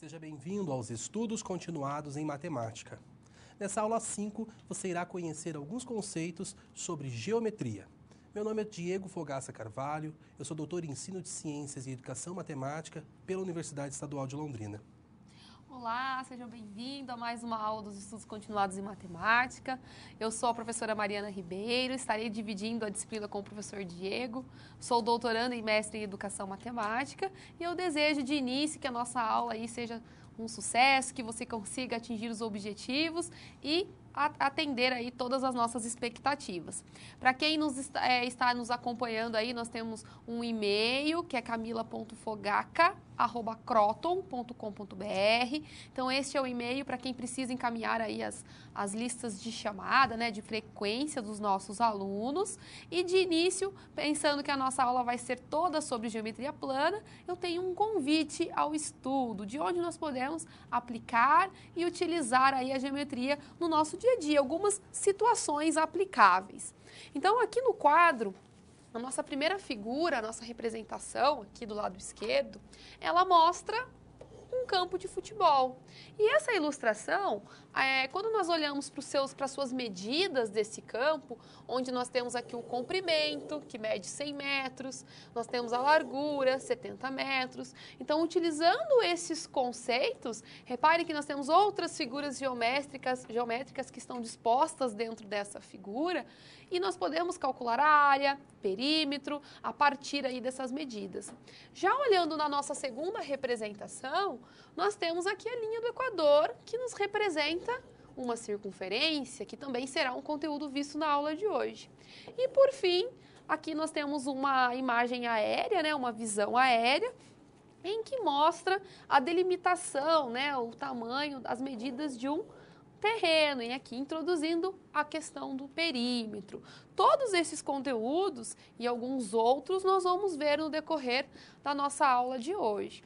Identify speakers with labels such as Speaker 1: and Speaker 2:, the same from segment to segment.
Speaker 1: Seja bem-vindo aos estudos continuados em matemática. Nessa aula 5, você irá conhecer alguns conceitos sobre geometria. Meu nome é Diego Fogaça Carvalho, eu sou doutor em Ensino de Ciências e Educação Matemática pela Universidade Estadual de Londrina.
Speaker 2: Olá, sejam bem-vindos a mais uma aula dos estudos continuados em matemática. Eu sou a professora Mariana Ribeiro, estarei dividindo a disciplina com o professor Diego. Sou doutoranda e mestre em Educação Matemática e eu desejo de início que a nossa aula aí seja um sucesso, que você consiga atingir os objetivos e atender aí todas as nossas expectativas. Para quem está nos acompanhando aí, nós temos um e-mail que é camila.fogaca@croton.com.br. Então este é o e-mail para quem precisa encaminhar aí as listas de chamada, né, de frequência dos nossos alunos. E de início, pensando que a nossa aula vai ser toda sobre geometria plana, eu tenho um convite ao estudo, de onde nós podemos aplicar e utilizar aí a geometria no nosso dia a dia, algumas situações aplicáveis. Então, aqui no quadro, a nossa primeira figura, a nossa representação, aqui do lado esquerdo, ela mostra um campo de futebol. E essa ilustração, quando nós olhamos para as suas medidas desse campo, onde nós temos aqui o comprimento, que mede 100 metros, nós temos a largura, 70 metros. Então, utilizando esses conceitos, repare que nós temos outras figuras geométricas que estão dispostas dentro dessa figura, e nós podemos calcular a área, perímetro, a partir aí dessas medidas. Já olhando na nossa segunda representação, nós temos aqui a linha do Equador, que nos representa uma circunferência, que também será um conteúdo visto na aula de hoje. E por fim, aqui nós temos uma imagem aérea, né, uma visão aérea, em que mostra a delimitação, né, o tamanho, as medidas de um terreno, e aqui introduzindo a questão do perímetro. Todos esses conteúdos e alguns outros nós vamos ver no decorrer da nossa aula de hoje.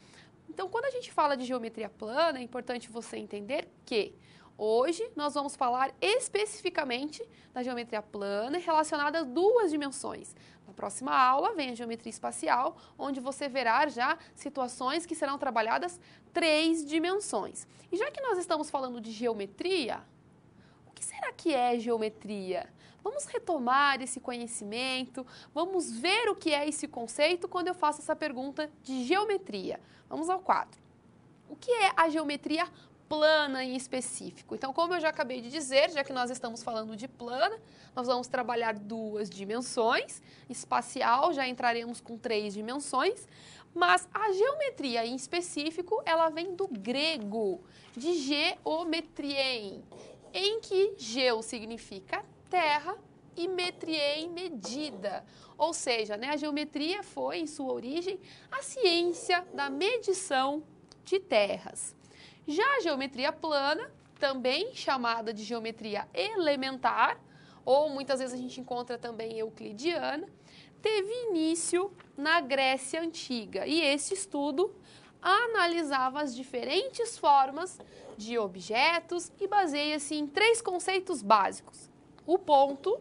Speaker 2: Então, quando a gente fala de geometria plana, é importante você entender que hoje nós vamos falar especificamente da geometria plana relacionada a duas dimensões. Na próxima aula vem a geometria espacial, onde você verá já situações que serão trabalhadas 3 dimensões. E já que nós estamos falando de geometria, o que será que é geometria? Vamos retomar esse conhecimento, vamos ver o que é esse conceito quando eu faço essa pergunta de geometria. Vamos ao quadro. O que é a geometria plana em específico? Então, como eu já acabei de dizer, já que nós estamos falando de plana, nós vamos trabalhar 2 dimensões, espacial já entraremos com 3 dimensões, mas a geometria em específico, ela vem do grego, de geometrien, em que geo significa terra e metrien, medida. Ou seja, né, a geometria foi, em sua origem, a ciência da medição de terras. Já a geometria plana, também chamada de geometria elementar, ou muitas vezes a gente encontra também euclidiana, teve início na Grécia Antiga. E esse estudo analisava as diferentes formas de objetos e baseia-se em 3 conceitos básicos: o ponto,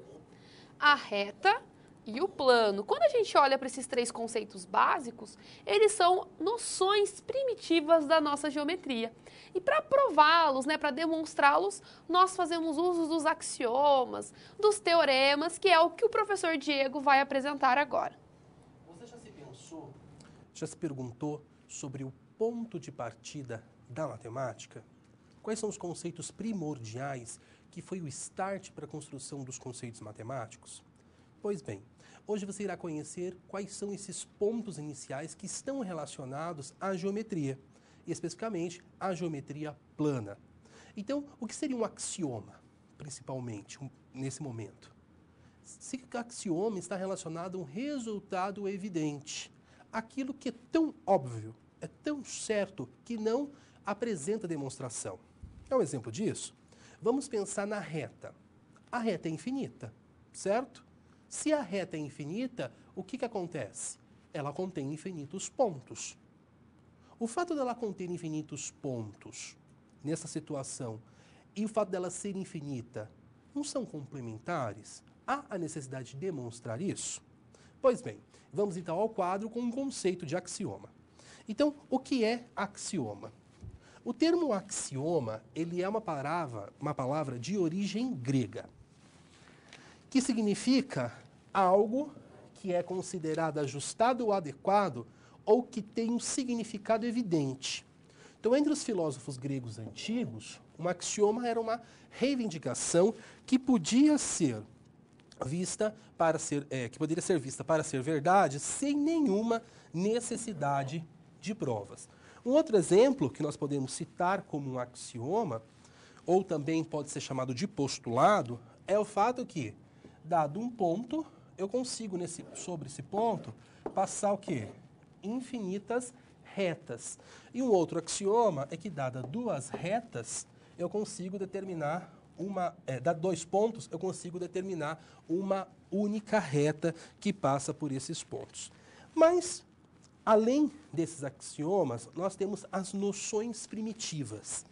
Speaker 2: a reta e o plano. Quando a gente olha para esses 3 conceitos básicos, eles são noções primitivas da nossa geometria. E para prová-los, né, para demonstrá-los, nós fazemos uso dos axiomas, dos teoremas, que é o que o professor Diego vai apresentar agora.
Speaker 1: Você já se perguntou sobre o ponto de partida da matemática? Quais são os conceitos primordiais que foi o start para a construção dos conceitos matemáticos? Pois bem, hoje você irá conhecer quais são esses pontos iniciais que estão relacionados à geometria, e especificamente à geometria plana. Então, o que seria um axioma, principalmente, nesse momento? Se o axioma está relacionado a um resultado evidente, aquilo que é tão óbvio, é tão certo, que não apresenta demonstração. É um exemplo disso? Vamos pensar na reta. A reta é infinita, certo? Se a reta é infinita, o que acontece? Ela contém infinitos pontos. O fato dela conter infinitos pontos, nessa situação, e o fato dela ser infinita, não são complementares? Há a necessidade de demonstrar isso? Pois bem, vamos então ao quadro com um conceito de axioma. Então, o que é axioma? O termo axioma, ele é uma palavra de origem grega, que significa algo que é considerado ajustado ou adequado ou que tem um significado evidente. Então, entre os filósofos gregos antigos, um axioma era uma reivindicação que podia ser vista para ser, que poderia ser vista para ser verdade sem nenhuma necessidade de provas. Um outro exemplo que nós podemos citar como um axioma, ou também pode ser chamado de postulado, é o fato que, dado um ponto, eu consigo, sobre esse ponto, passar o quê? Infinitas retas. E um outro axioma é que, dada duas retas, eu consigo determinar dá 2 pontos, eu consigo determinar uma única reta que passa por esses pontos. Mas, além desses axiomas, nós temos as noções primitivas.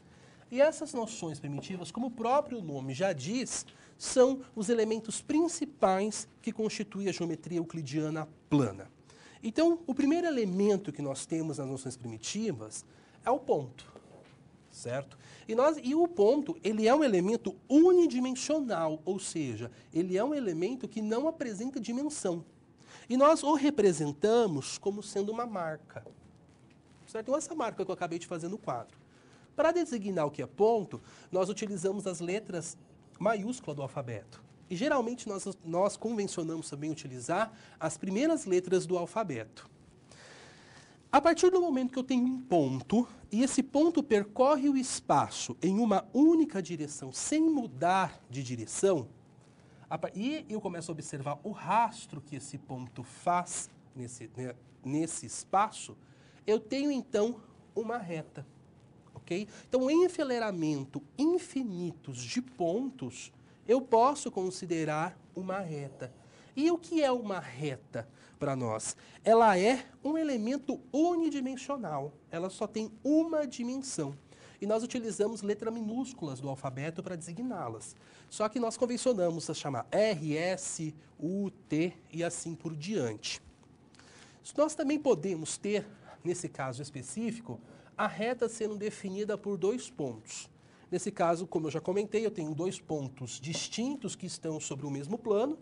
Speaker 1: E essas noções primitivas, como o próprio nome já diz, são os elementos principais que constituem a geometria euclidiana plana. Então, o primeiro elemento que nós temos nas noções primitivas é o ponto. Certo? E o ponto, ele é um elemento unidimensional, ou seja, ele é um elemento que não apresenta dimensão. E nós o representamos como sendo uma marca. Certo? Então, essa marca que eu acabei de fazer no quadro. Para designar o que é ponto, nós utilizamos as letras maiúsculas do alfabeto. E, geralmente, nós convencionamos também utilizar as primeiras letras do alfabeto. A partir do momento que eu tenho um ponto, e esse ponto percorre o espaço em uma única direção, sem mudar de direção, e eu começo a observar o rastro que esse ponto faz nesse espaço, eu tenho, então, uma reta. Okay? Então, em enfileiramento infinitos de pontos, eu posso considerar uma reta. E o que é uma reta para nós? Ela é um elemento unidimensional. Ela só tem uma dimensão. E nós utilizamos letras minúsculas do alfabeto para designá-las. Só que nós convencionamos a chamar R, S, U, T e assim por diante. Nós também podemos ter, nesse caso específico, a reta sendo definida por 2 pontos. Nesse caso, como eu já comentei, eu tenho 2 pontos distintos que estão sobre o mesmo plano.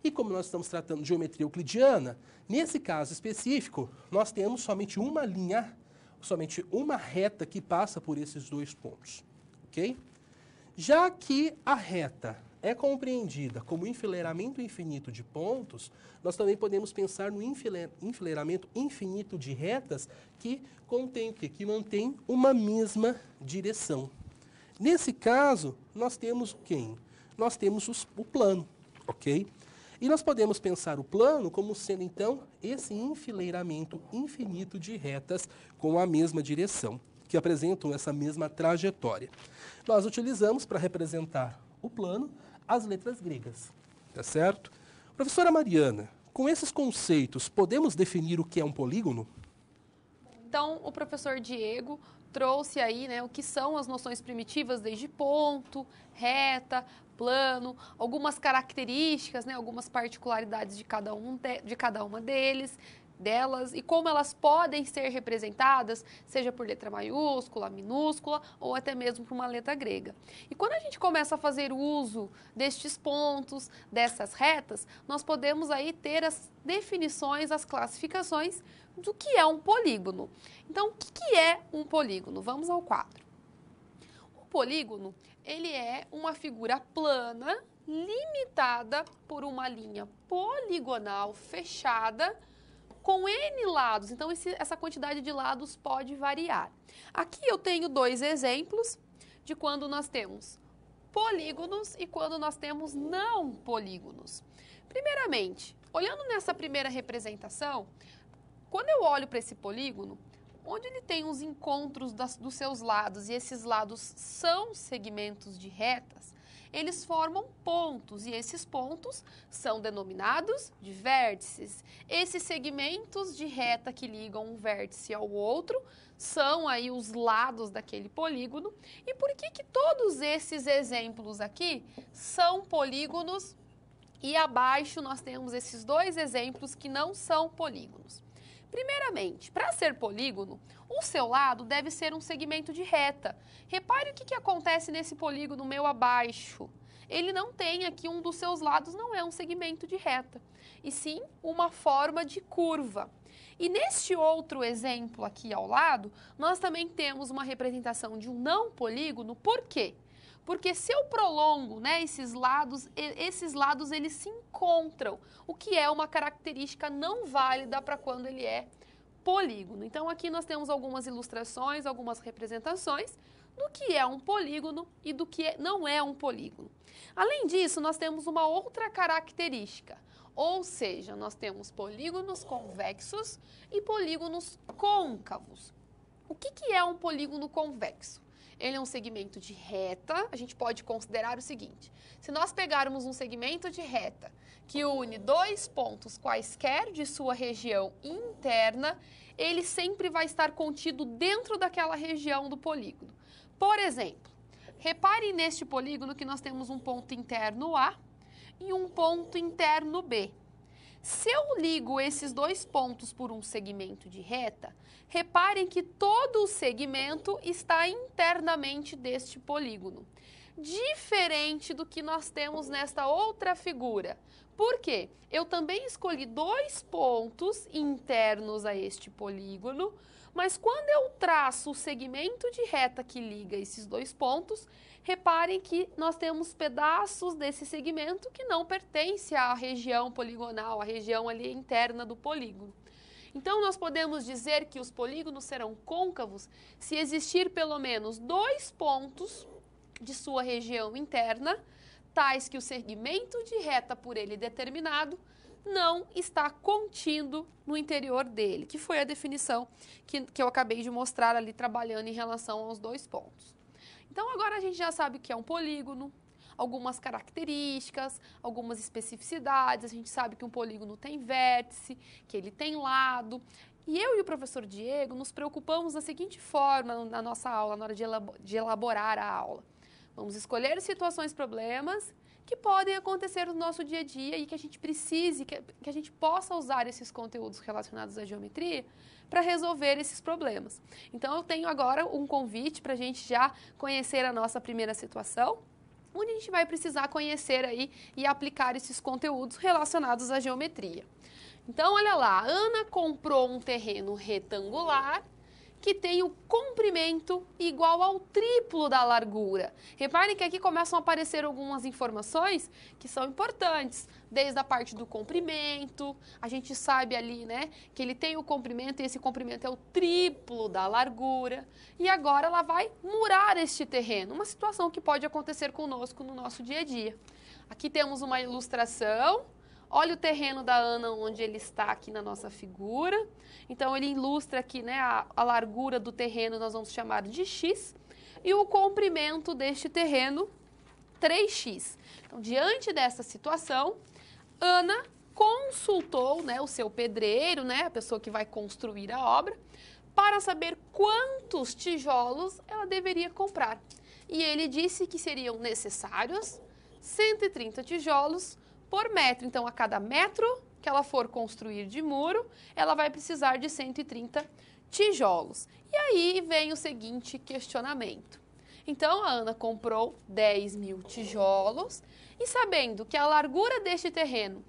Speaker 1: E como nós estamos tratando de geometria euclidiana, nesse caso específico, nós temos somente uma linha, somente uma reta que passa por esses 2 pontos. Ok? Já que a reta é compreendida como enfileiramento infinito de pontos, nós também podemos pensar no enfileiramento infinito de retas que contém o quê? Que mantém uma mesma direção. Nesse caso, nós temos quem? Nós temos o plano, ok? E nós podemos pensar o plano como sendo, então, esse enfileiramento infinito de retas com a mesma direção, que apresentam essa mesma trajetória. Nós utilizamos, para representar o plano, as letras gregas, tá certo? Professora Mariana, com esses conceitos, podemos definir o que é um polígono?
Speaker 2: Então, o professor Diego trouxe aí, né, o que são as noções primitivas, desde ponto, reta, plano, algumas características, né, algumas particularidades de cada uma delas, e como elas podem ser representadas, seja por letra maiúscula, minúscula, ou até mesmo por uma letra grega. E quando a gente começa a fazer uso destes pontos, dessas retas, nós podemos aí ter as definições, as classificações do que é um polígono. Então, o que é um polígono? Vamos ao quadro. O polígono, ele é uma figura plana, limitada por uma linha poligonal fechada, com N lados. Então, essa quantidade de lados pode variar. Aqui eu tenho 2 exemplos de quando nós temos polígonos e quando nós temos não polígonos. Primeiramente, olhando nessa primeira representação, quando eu olho para esse polígono, onde ele tem os encontros dos seus lados e esses lados são segmentos de retas, eles formam pontos e esses pontos são denominados de vértices. Esses segmentos de reta que ligam um vértice ao outro são aí os lados daquele polígono. E por que todos esses exemplos aqui são polígonos e abaixo nós temos esses 2 exemplos que não são polígonos? Primeiramente, para ser polígono, o seu lado deve ser um segmento de reta. Repare o que acontece nesse polígono meu abaixo. Ele não tem aqui, um dos seus lados não é um segmento de reta, e sim uma forma de curva. E neste outro exemplo aqui ao lado, nós também temos uma representação de um não polígono. Por quê? Porque se eu prolongo, né, esses lados eles se encontram, o que é uma característica não válida para quando ele é polígono. Então aqui nós temos algumas ilustrações, algumas representações do que é um polígono e do que não é um polígono. Além disso, nós temos uma outra característica, ou seja, nós temos polígonos convexos e polígonos côncavos. O que é um polígono convexo? Ele é um segmento de reta. A gente pode considerar o seguinte: se nós pegarmos um segmento de reta que une dois pontos quaisquer de sua região interna, ele sempre vai estar contido dentro daquela região do polígono. Por exemplo, repare neste polígono que nós temos um ponto interno A e um ponto interno B. Se eu ligo esses dois pontos por um segmento de reta, reparem que todo o segmento está internamente deste polígono, diferente do que nós temos nesta outra figura. Por quê? Eu também escolhi dois pontos internos a este polígono, mas quando eu traço o segmento de reta que liga esses dois pontos, reparem que nós temos pedaços desse segmento que não pertence à região poligonal, à região ali interna do polígono. Então, nós podemos dizer que os polígonos serão côncavos se existir pelo menos dois pontos de sua região interna, tais que o segmento de reta por ele determinado não está contido no interior dele, que foi a definição que eu acabei de mostrar ali trabalhando em relação aos dois pontos. Então, agora a gente já sabe o que é um polígono, algumas características, algumas especificidades. A gente sabe que um polígono tem vértice, que ele tem lado. E eu e o professor Diego nos preocupamos da seguinte forma na nossa aula, na hora de elaborar a aula. Vamos escolher situações, problemas que podem acontecer no nosso dia a dia e que a gente precise, que a gente possa usar esses conteúdos relacionados à geometria para resolver esses problemas. Então, eu tenho agora um convite para a gente já conhecer a nossa primeira situação, onde a gente vai precisar conhecer aí e aplicar esses conteúdos relacionados à geometria. Então, olha lá, a Ana comprou um terreno retangular que tem o comprimento igual ao triplo da largura. Reparem que aqui começam a aparecer algumas informações que são importantes, desde a parte do comprimento. A gente sabe ali, né, que ele tem o comprimento e esse comprimento é o triplo da largura. E agora ela vai murar este terreno, uma situação que pode acontecer conosco no nosso dia a dia. Aqui temos uma ilustração. Olha o terreno da Ana, onde ele está aqui na nossa figura. Então, ele ilustra aqui, né, a largura do terreno, nós vamos chamar de x, e o comprimento deste terreno, 3x. Então, diante dessa situação, Ana consultou, né, o seu pedreiro, né, a pessoa que vai construir a obra, para saber quantos tijolos ela deveria comprar. E ele disse que seriam necessários 130 tijolos por metro. Então, a cada metro que ela for construir de muro, ela vai precisar de 130 tijolos. E aí vem o seguinte questionamento. Então, a Ana comprou 10.000 tijolos e sabendo que a largura deste terreno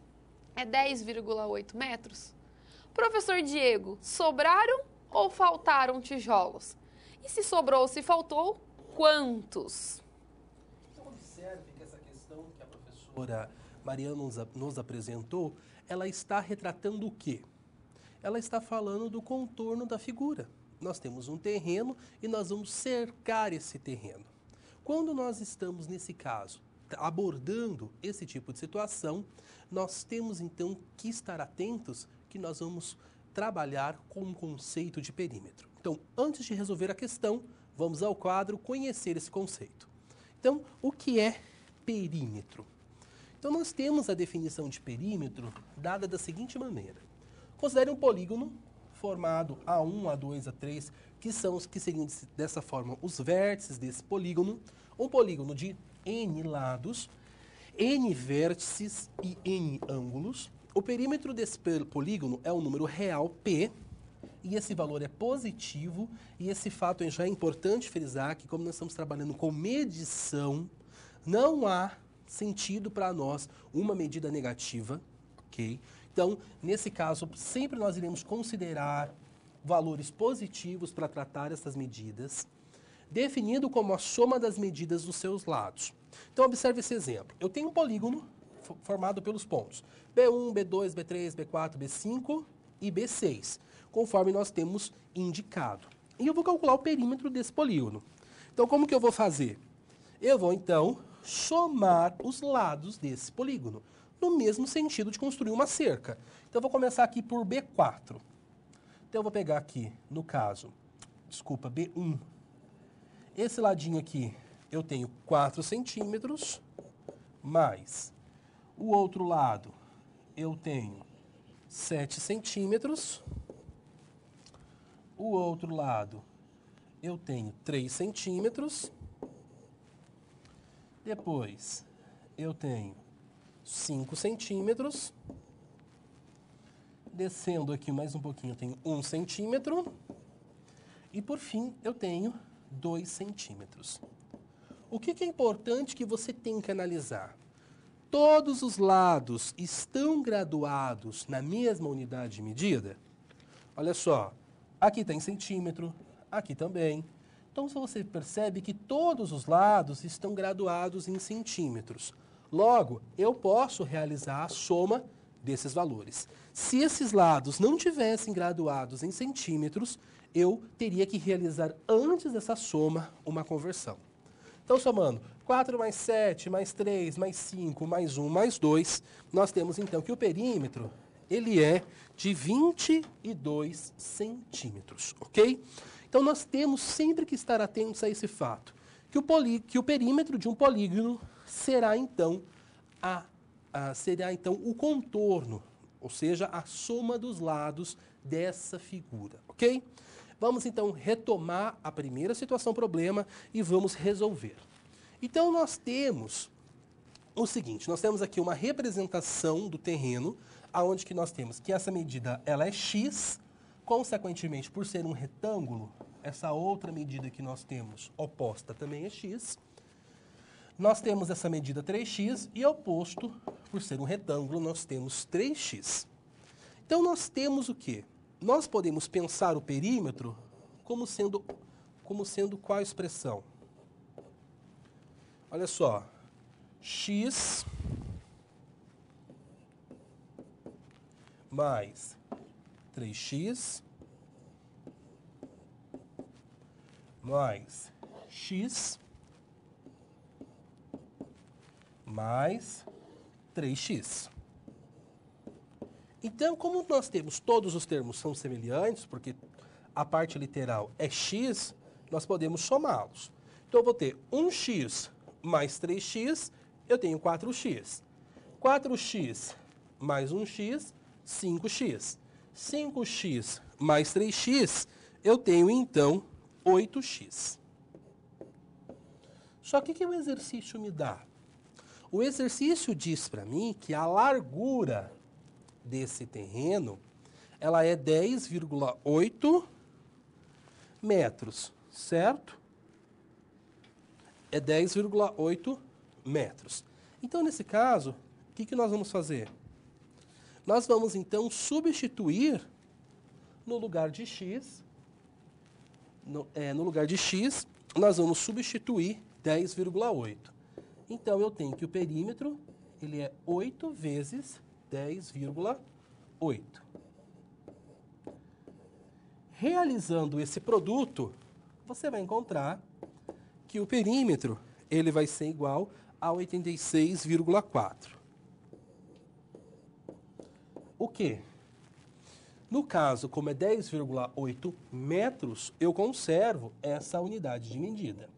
Speaker 2: é 10,8 metros, professor Diego, sobraram ou faltaram tijolos? E se sobrou ou se faltou, quantos?
Speaker 1: Então, observe que essa questão que a professora Mariana nos apresentou, ela está retratando o quê? Ela está falando do contorno da figura. Nós temos um terreno e nós vamos cercar esse terreno. Quando nós estamos, nesse caso, abordando esse tipo de situação, nós temos então que estar atentos que nós vamos trabalhar com um conceito de perímetro. Então, antes de resolver a questão, vamos ao quadro conhecer esse conceito. Então, o que é perímetro? Então, nós temos a definição de perímetro dada da seguinte maneira. Considere um polígono formado A1, A2, A3, que seriam dessa forma os vértices desse polígono. Um polígono de N lados, N vértices e N ângulos. O perímetro desse polígono é o número real P, e esse valor é positivo, e esse fato já é importante frisar que, como nós estamos trabalhando com medição, não há sentido para nós uma medida negativa, ok? Então, nesse caso, sempre nós iremos considerar valores positivos para tratar essas medidas, definindo como a soma das medidas dos seus lados. Então, observe esse exemplo. Eu tenho um polígono formado pelos pontos B1, B2, B3, B4, B5 e B6, conforme nós temos indicado. E eu vou calcular o perímetro desse polígono. Então, como que eu vou fazer? Eu vou, então, somar os lados desse polígono, no mesmo sentido de construir uma cerca. Então, eu vou começar aqui por B4. Então, eu vou pegar aqui, no caso, B1. Esse ladinho aqui, eu tenho 4 centímetros, mais o outro lado, eu tenho 7 centímetros. O outro lado, eu tenho 3 centímetros. Depois, eu tenho 5 centímetros. Descendo aqui mais um pouquinho, eu tenho 1 centímetro. E, por fim, eu tenho 2 centímetros. O que é importante que você tem que analisar? Todos os lados estão graduados na mesma unidade de medida? Olha só, aqui tem centímetro, aqui também. Então, você percebe que todos os lados estão graduados em centímetros. Logo, eu posso realizar a soma desses valores. Se esses lados não tivessem graduados em centímetros, eu teria que realizar antes dessa soma uma conversão. Então, somando 4 mais 7, mais 3, mais 5, mais 1, mais 2, nós temos então que o perímetro, ele é de 22 centímetros, ok? Então, nós temos sempre que estar atentos a esse fato, que o perímetro de um polígono será então, o contorno, ou seja, a soma dos lados dessa figura, ok? Vamos, então, retomar a primeira situação-problema e vamos resolver. Então, nós temos o seguinte, nós temos aqui uma representação do terreno, onde que nós temos que essa medida ela é x, consequentemente, por ser um retângulo, essa outra medida que nós temos oposta também é x. Nós temos essa medida 3x e oposto, por ser um retângulo, nós temos 3x. Então, nós temos o quê? Nós podemos pensar o perímetro como sendo qual expressão? Olha só, x mais 3x mais x mais 3x. Então, como nós temos todos os termos são semelhantes, porque a parte literal é x, nós podemos somá-los. Então, eu vou ter 1x mais 3x, eu tenho 4x. 4x mais 1x, 5x. 5x mais 3x, eu tenho, então, 8x. Só que o que o exercício me dá? O exercício diz para mim que a largura desse terreno, ela é 10,8 metros, certo? É 10,8 metros. Então, nesse caso, o que nós vamos fazer? Nós vamos, então, substituir no lugar de x, nós vamos substituir 10,8. Então, eu tenho que o perímetro, ele é 8 vezes 10,8. Realizando esse produto, você vai encontrar que o perímetro ele vai ser igual a 86,4. O quê? No caso, como é 10,8 metros, eu conservo essa unidade de medida.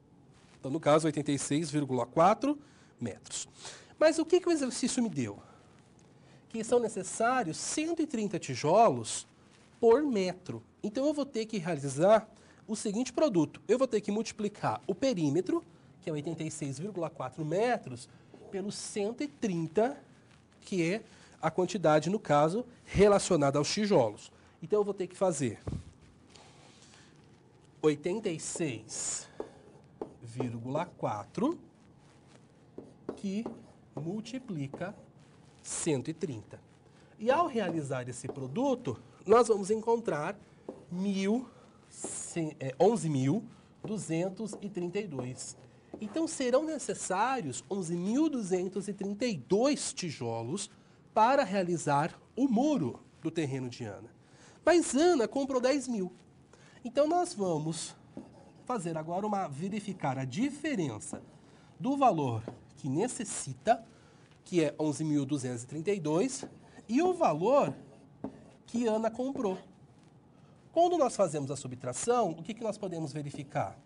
Speaker 1: Então, no caso, 86,4 metros. Mas o que o exercício me deu? Que são necessários 130 tijolos por metro. Então, eu vou ter que realizar o seguinte produto. Eu vou ter que multiplicar o perímetro, que é 86,4 metros, pelos 130, que é a quantidade, no caso, relacionada aos tijolos. Então, eu vou ter que fazer 86,4 que multiplica 130. E ao realizar esse produto, nós vamos encontrar 11.232. Então, serão necessários 11.232 tijolos para realizar o muro do terreno de Ana. Mas Ana comprou 10.000. Então, nós vamos fazer agora verificar a diferença do valor que necessita, que é 11.232, e o valor que Ana comprou. Quando nós fazemos a subtração, o que nós podemos verificar?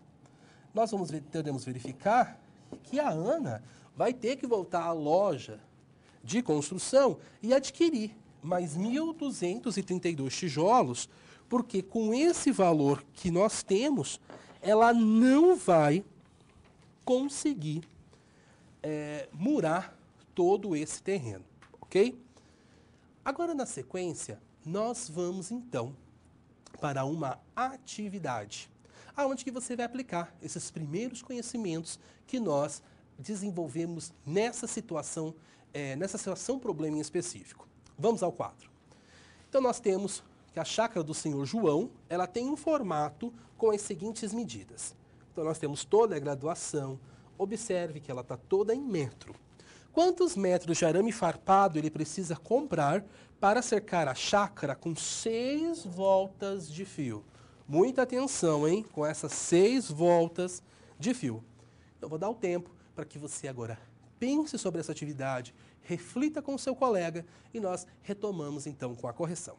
Speaker 1: Nós podemos verificar que a Ana vai ter que voltar à loja de construção e adquirir mais 1.232 tijolos, porque com esse valor que nós temos, ela não vai conseguir murar todo esse terreno, ok? Agora, na sequência, nós vamos, então, para uma atividade, aonde que você vai aplicar esses primeiros conhecimentos que nós desenvolvemos nessa situação problema em específico. Vamos ao quadro. Então, nós temos que a chácara do senhor João, ela tem um formato com as seguintes medidas. Então, nós temos toda a graduação. Observe que ela está toda em metro. Quantos metros de arame farpado ele precisa comprar para cercar a chácara com 6 voltas de fio? Muita atenção, hein? Com essas 6 voltas de fio. Eu vou dar o tempo para que você agora pense sobre essa atividade, reflita com o seu colega e nós retomamos então com a correção.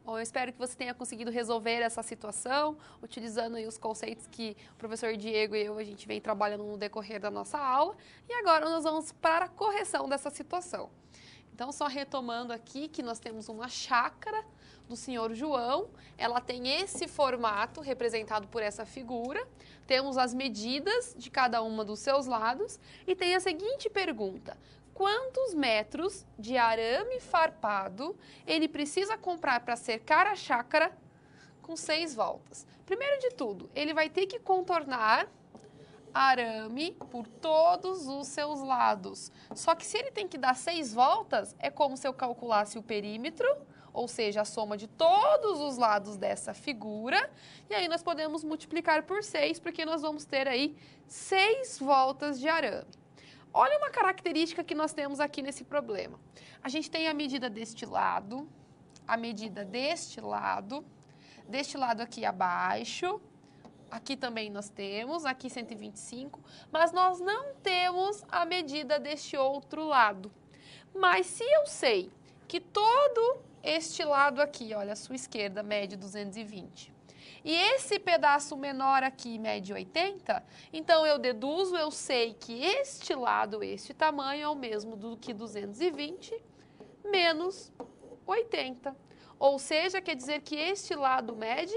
Speaker 2: Bom, eu espero que você tenha conseguido resolver essa situação, utilizando aí os conceitos que o professor Diego e a gente vem trabalhando no decorrer da nossa aula. E agora nós vamos para a correção dessa situação. Então, só retomando aqui que nós temos uma chácara do senhor João, ela tem esse formato representado por essa figura, temos as medidas de cada uma dos seus lados e tem a seguinte pergunta: quantos metros de arame farpado ele precisa comprar para cercar a chácara com 6 voltas? Primeiro de tudo, ele vai ter que contornar arame por todos os seus lados. Só que se ele tem que dar 6 voltas, é como se eu calculasse o perímetro, ou seja, a soma de todos os lados dessa figura, e aí nós podemos multiplicar por 6, porque nós vamos ter aí 6 voltas de arame. Olha uma característica que nós temos aqui nesse problema. A gente tem a medida deste lado, a medida deste lado aqui abaixo, aqui também nós temos, aqui 125, mas nós não temos a medida deste outro lado. Mas se eu sei que todo este lado aqui, olha, a sua esquerda mede 220, e esse pedaço menor aqui mede 80, então eu deduzo, eu sei que este lado, este tamanho é o mesmo do que 220 menos 80. Ou seja, quer dizer que este lado mede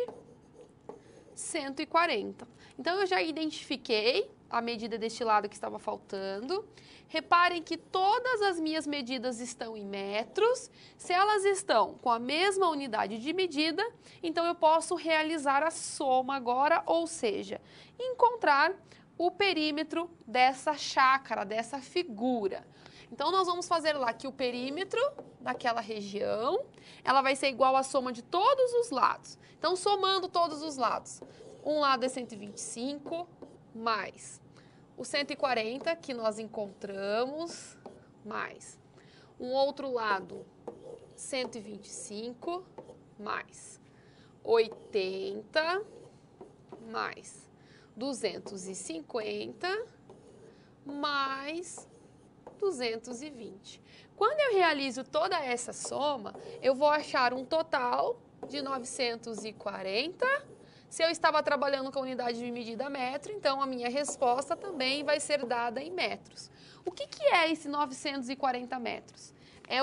Speaker 2: 140. Então, eu já identifiquei a medida deste lado que estava faltando. Reparem que todas as minhas medidas estão em metros. Se elas estão com a mesma unidade de medida, então eu posso realizar a soma agora, ou seja, encontrar o perímetro dessa chácara, dessa figura. Então, nós vamos fazer lá que o perímetro daquela região, ela vai ser igual à soma de todos os lados. Então, somando todos os lados, um lado é 125, mais o 140 que nós encontramos, mais um outro lado, 125, mais 80, mais 250, mais 220. Quando eu realizo toda essa soma, eu vou achar um total de 940. Se eu estava trabalhando com a unidade de medida metro, então a minha resposta também vai ser dada em metros. O que é esse 940 metros? É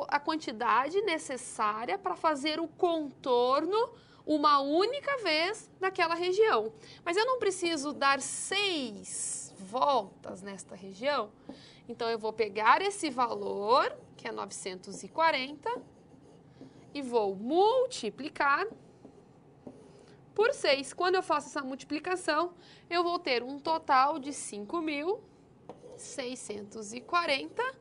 Speaker 2: a quantidade necessária para fazer o contorno uma única vez naquela região. Mas eu não preciso dar 6 voltas nesta região. Então, eu vou pegar esse valor, que é 940, e vou multiplicar por 6. Quando eu faço essa multiplicação, eu vou ter um total de 5.640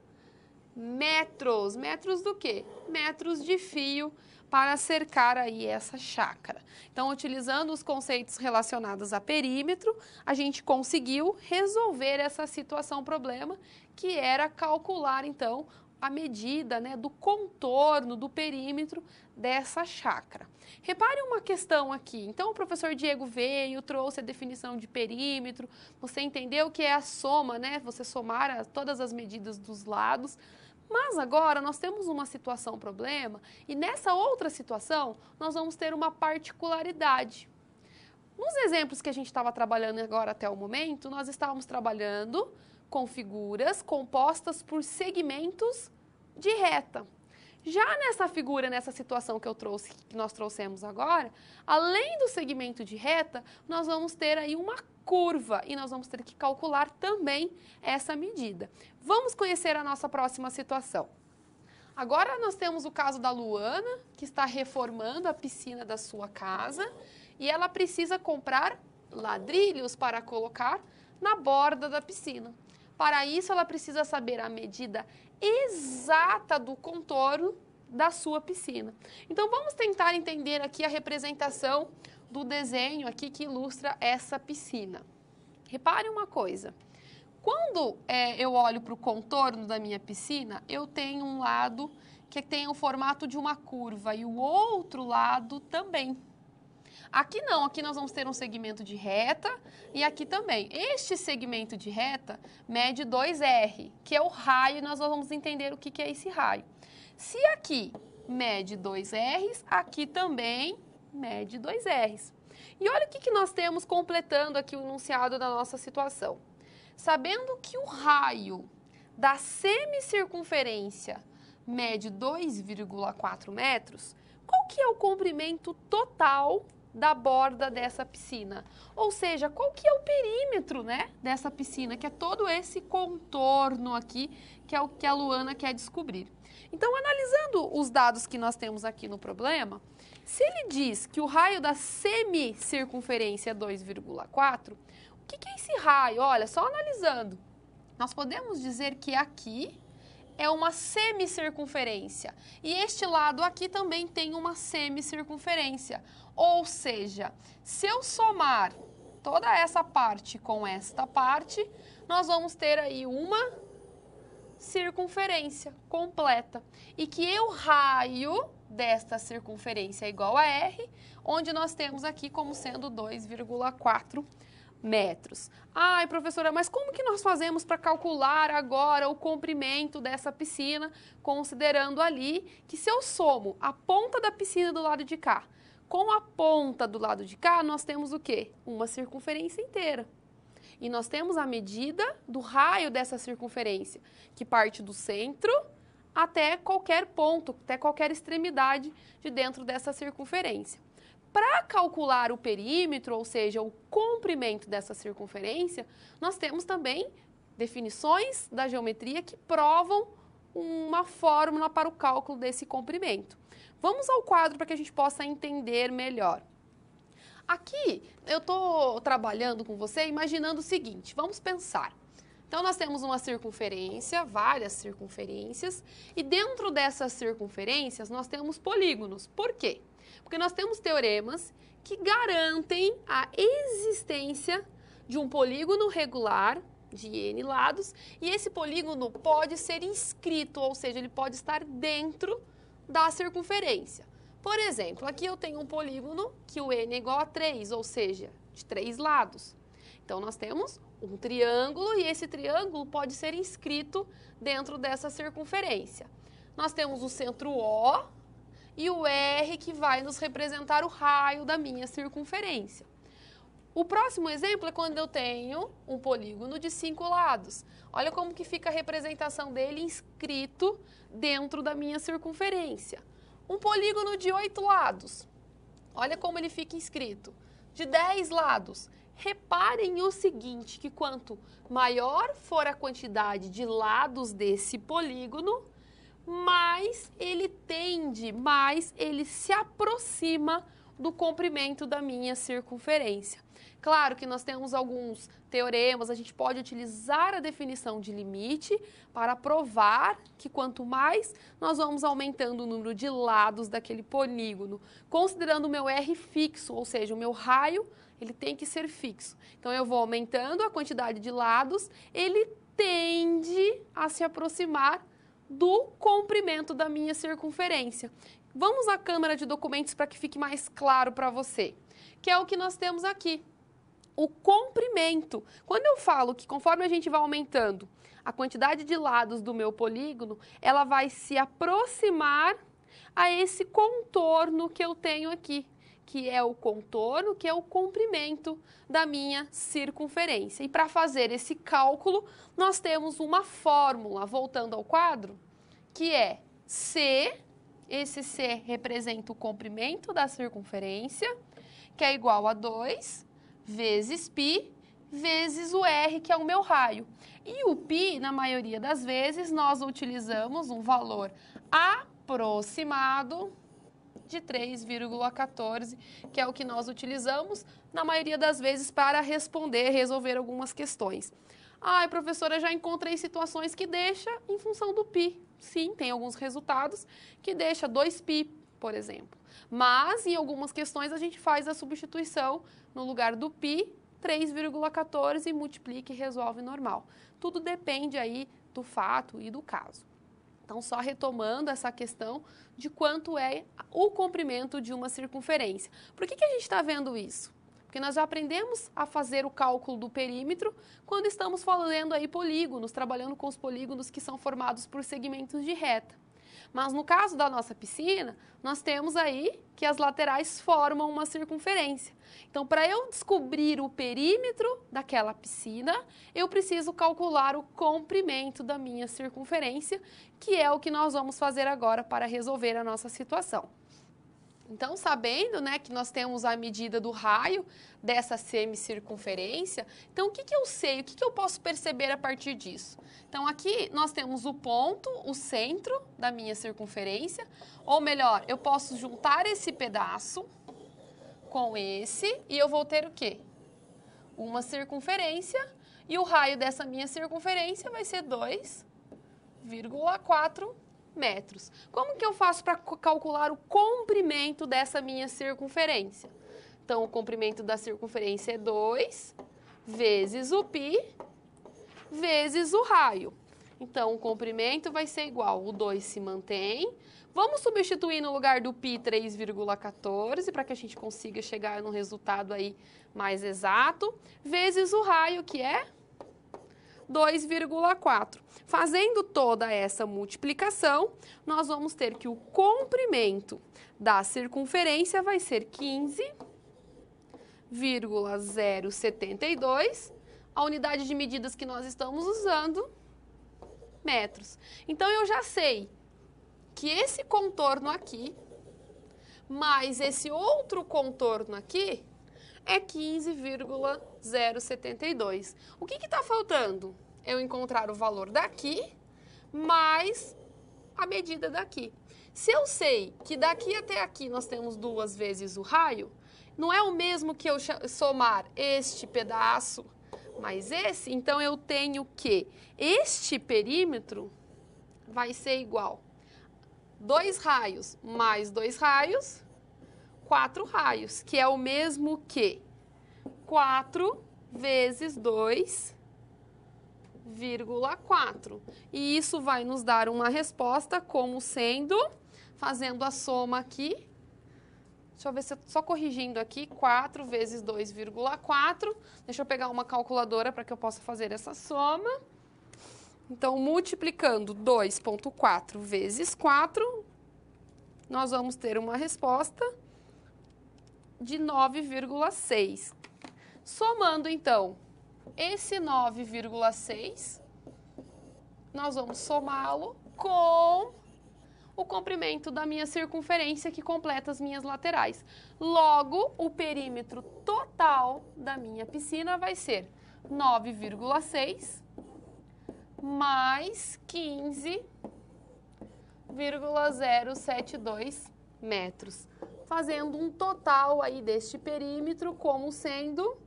Speaker 2: metros. Metros do quê? Metros de fio para cercar aí essa chácara. Então, utilizando os conceitos relacionados a perímetro, a gente conseguiu resolver essa situação problema, que era calcular, então, a medida, né, do contorno, do perímetro dessa chácara. Repare uma questão aqui. Então, o professor Diego veio, trouxe a definição de perímetro, você entendeu que é a soma, né? Você somar todas as medidas dos lados. Mas agora nós temos uma situação problema e nessa outra situação nós vamos ter uma particularidade. Nos exemplos que a gente estava trabalhando agora até o momento, nós estávamos trabalhando com figuras compostas por segmentos de reta. Já nessa figura, nessa situação que nós trouxemos agora, além do segmento de reta, nós vamos ter aí uma curva e nós vamos ter que calcular também essa medida. Vamos conhecer a nossa próxima situação. Agora nós temos o caso da Luana, que está reformando a piscina da sua casa e ela precisa comprar ladrilhos para colocar na borda da piscina. Para isso, ela precisa saber a medida exata do contorno da sua piscina. Então, vamos tentar entender aqui a representação do desenho aqui que ilustra essa piscina. Repare uma coisa. Quando eu olho para o contorno da minha piscina, eu tenho um lado que tem o formato de uma curva e o outro lado também. Aqui não, aqui nós vamos ter um segmento de reta e aqui também. Este segmento de reta mede 2R, que é o raio, e nós vamos entender o que é esse raio. Se aqui mede 2 R's, aqui também mede 2 R's. E olha o que nós temos completando aqui o enunciado da nossa situação. Sabendo que o raio da semicircunferência mede 2,4 metros, qual que é o comprimento total da borda dessa piscina? Ou seja, qual que é o perímetro, né, dessa piscina, que é todo esse contorno aqui, que é o que a Luana quer descobrir. Então, analisando os dados que nós temos aqui no problema, se ele diz que o raio da semicircunferência é 2,4, o que é esse raio? Olha, só analisando, nós podemos dizer que aqui é uma semicircunferência e este lado aqui também tem uma semicircunferência. Ou seja, se eu somar toda essa parte com esta parte, nós vamos ter aí uma circunferência completa. E que o raio desta circunferência é igual a R, onde nós temos aqui como sendo 2,4 metros. Ai, professora, mas como que nós fazemos para calcular agora o comprimento dessa piscina, considerando ali que se eu somo a ponta da piscina do lado de cá com a ponta do lado de cá, nós temos o quê? Uma circunferência inteira. E nós temos a medida do raio dessa circunferência, que parte do centro até qualquer ponto, até qualquer extremidade de dentro dessa circunferência. Para calcular o perímetro, ou seja, o comprimento dessa circunferência, nós temos também definições da geometria que provam uma fórmula para o cálculo desse comprimento. Vamos ao quadro para que a gente possa entender melhor. Aqui eu estou trabalhando com você imaginando o seguinte, vamos pensar. Então, nós temos uma circunferência, várias circunferências, e dentro dessas circunferências nós temos polígonos. Por quê? Porque nós temos teoremas que garantem a existência de um polígono regular de N lados, e esse polígono pode ser inscrito, ou seja, ele pode estar dentro da circunferência. Por exemplo, aqui eu tenho um polígono que o N é igual a 3, ou seja, de 3 lados. Então, nós temos um triângulo e esse triângulo pode ser inscrito dentro dessa circunferência. Nós temos o centro O e o R que vai nos representar o raio da minha circunferência. O próximo exemplo é quando eu tenho um polígono de 5 lados. Olha como que fica a representação dele inscrito dentro da minha circunferência. Um polígono de 8 lados. Olha como ele fica inscrito. De 10 lados. Reparem o seguinte, que quanto maior for a quantidade de lados desse polígono, mais ele tende, mais ele se aproxima do comprimento da minha circunferência. Claro que nós temos alguns teoremas, a gente pode utilizar a definição de limite para provar que quanto mais nós vamos aumentando o número de lados daquele polígono, considerando o meu R fixo, ou seja, o meu raio, ele tem que ser fixo. Então, eu vou aumentando a quantidade de lados, ele tende a se aproximar do comprimento da minha circunferência. Vamos à câmara de documentos para que fique mais claro para você, que é o que nós temos aqui. O comprimento. Quando eu falo que conforme a gente vai aumentando a quantidade de lados do meu polígono, ela vai se aproximar a esse contorno que eu tenho aqui, que é o contorno, que é o comprimento da minha circunferência. E para fazer esse cálculo, nós temos uma fórmula, voltando ao quadro, que é C, esse C representa o comprimento da circunferência, que é igual a 2 vezes π vezes o R, que é o meu raio. E o π, na maioria das vezes, nós utilizamos um valor aproximado de 3,14, que é o que nós utilizamos, na maioria das vezes, para resolver algumas questões. Ai, professora, já encontrei situações que deixa em função do π. Sim, tem alguns resultados que deixa 2π, por exemplo. Mas, em algumas questões, a gente faz a substituição no lugar do π, 3,14 e multiplica e resolve normal. Tudo depende aí do fato e do caso. Então, só retomando essa questão de quanto é o comprimento de uma circunferência. Por que a gente está vendo isso? Porque nós já aprendemos a fazer o cálculo do perímetro quando estamos fazendo aí polígonos, trabalhando com os polígonos que são formados por segmentos de reta. Mas no caso da nossa piscina, nós temos aí que as laterais formam uma circunferência. Então, para eu descobrir o perímetro daquela piscina, eu preciso calcular o comprimento da minha circunferência, que é o que nós vamos fazer agora para resolver a nossa situação. Então, sabendo, né, que nós temos a medida do raio dessa semicircunferência, então o que eu sei, o que eu posso perceber a partir disso? Então, aqui nós temos o ponto, o centro da minha circunferência, ou melhor, eu posso juntar esse pedaço com esse e eu vou ter o quê? Uma circunferência e o raio dessa minha circunferência vai ser 2,4 metros. Como que eu faço para calcular o comprimento dessa minha circunferência? Então, o comprimento da circunferência é 2 vezes o π vezes o raio. Então, o comprimento vai ser igual, o 2 se mantém. Vamos substituir no lugar do π 3,14 para que a gente consiga chegar no resultado aí mais exato, vezes o raio, que é 2,4. Fazendo toda essa multiplicação, nós vamos ter que o comprimento da circunferência vai ser 15,072, a unidade de medidas que nós estamos usando, metros. Então, eu já sei que esse contorno aqui, mais esse outro contorno aqui, é 15,072. O que está faltando? Eu encontrar o valor daqui mais a medida daqui. Se eu sei que daqui até aqui nós temos 2 vezes o raio, não é o mesmo que eu somar este pedaço mais esse? Então, eu tenho que este perímetro vai ser igual 2 raios mais 2 raios, 4 raios, que é o mesmo que 4 vezes 2,4. E isso vai nos dar uma resposta como sendo, fazendo a soma aqui, deixa eu ver se eu só corrigindo aqui, 4 vezes 2,4. Deixa eu pegar uma calculadora para que eu possa fazer essa soma. Então, multiplicando 2,4 vezes 4, nós vamos ter uma resposta de 9,6. Somando, então, esse 9,6, nós vamos somá-lo com o comprimento da minha circunferência que completa as minhas laterais. Logo, o perímetro total da minha piscina vai ser 9,6 mais 15,072 metros, fazendo um total aí deste perímetro como sendo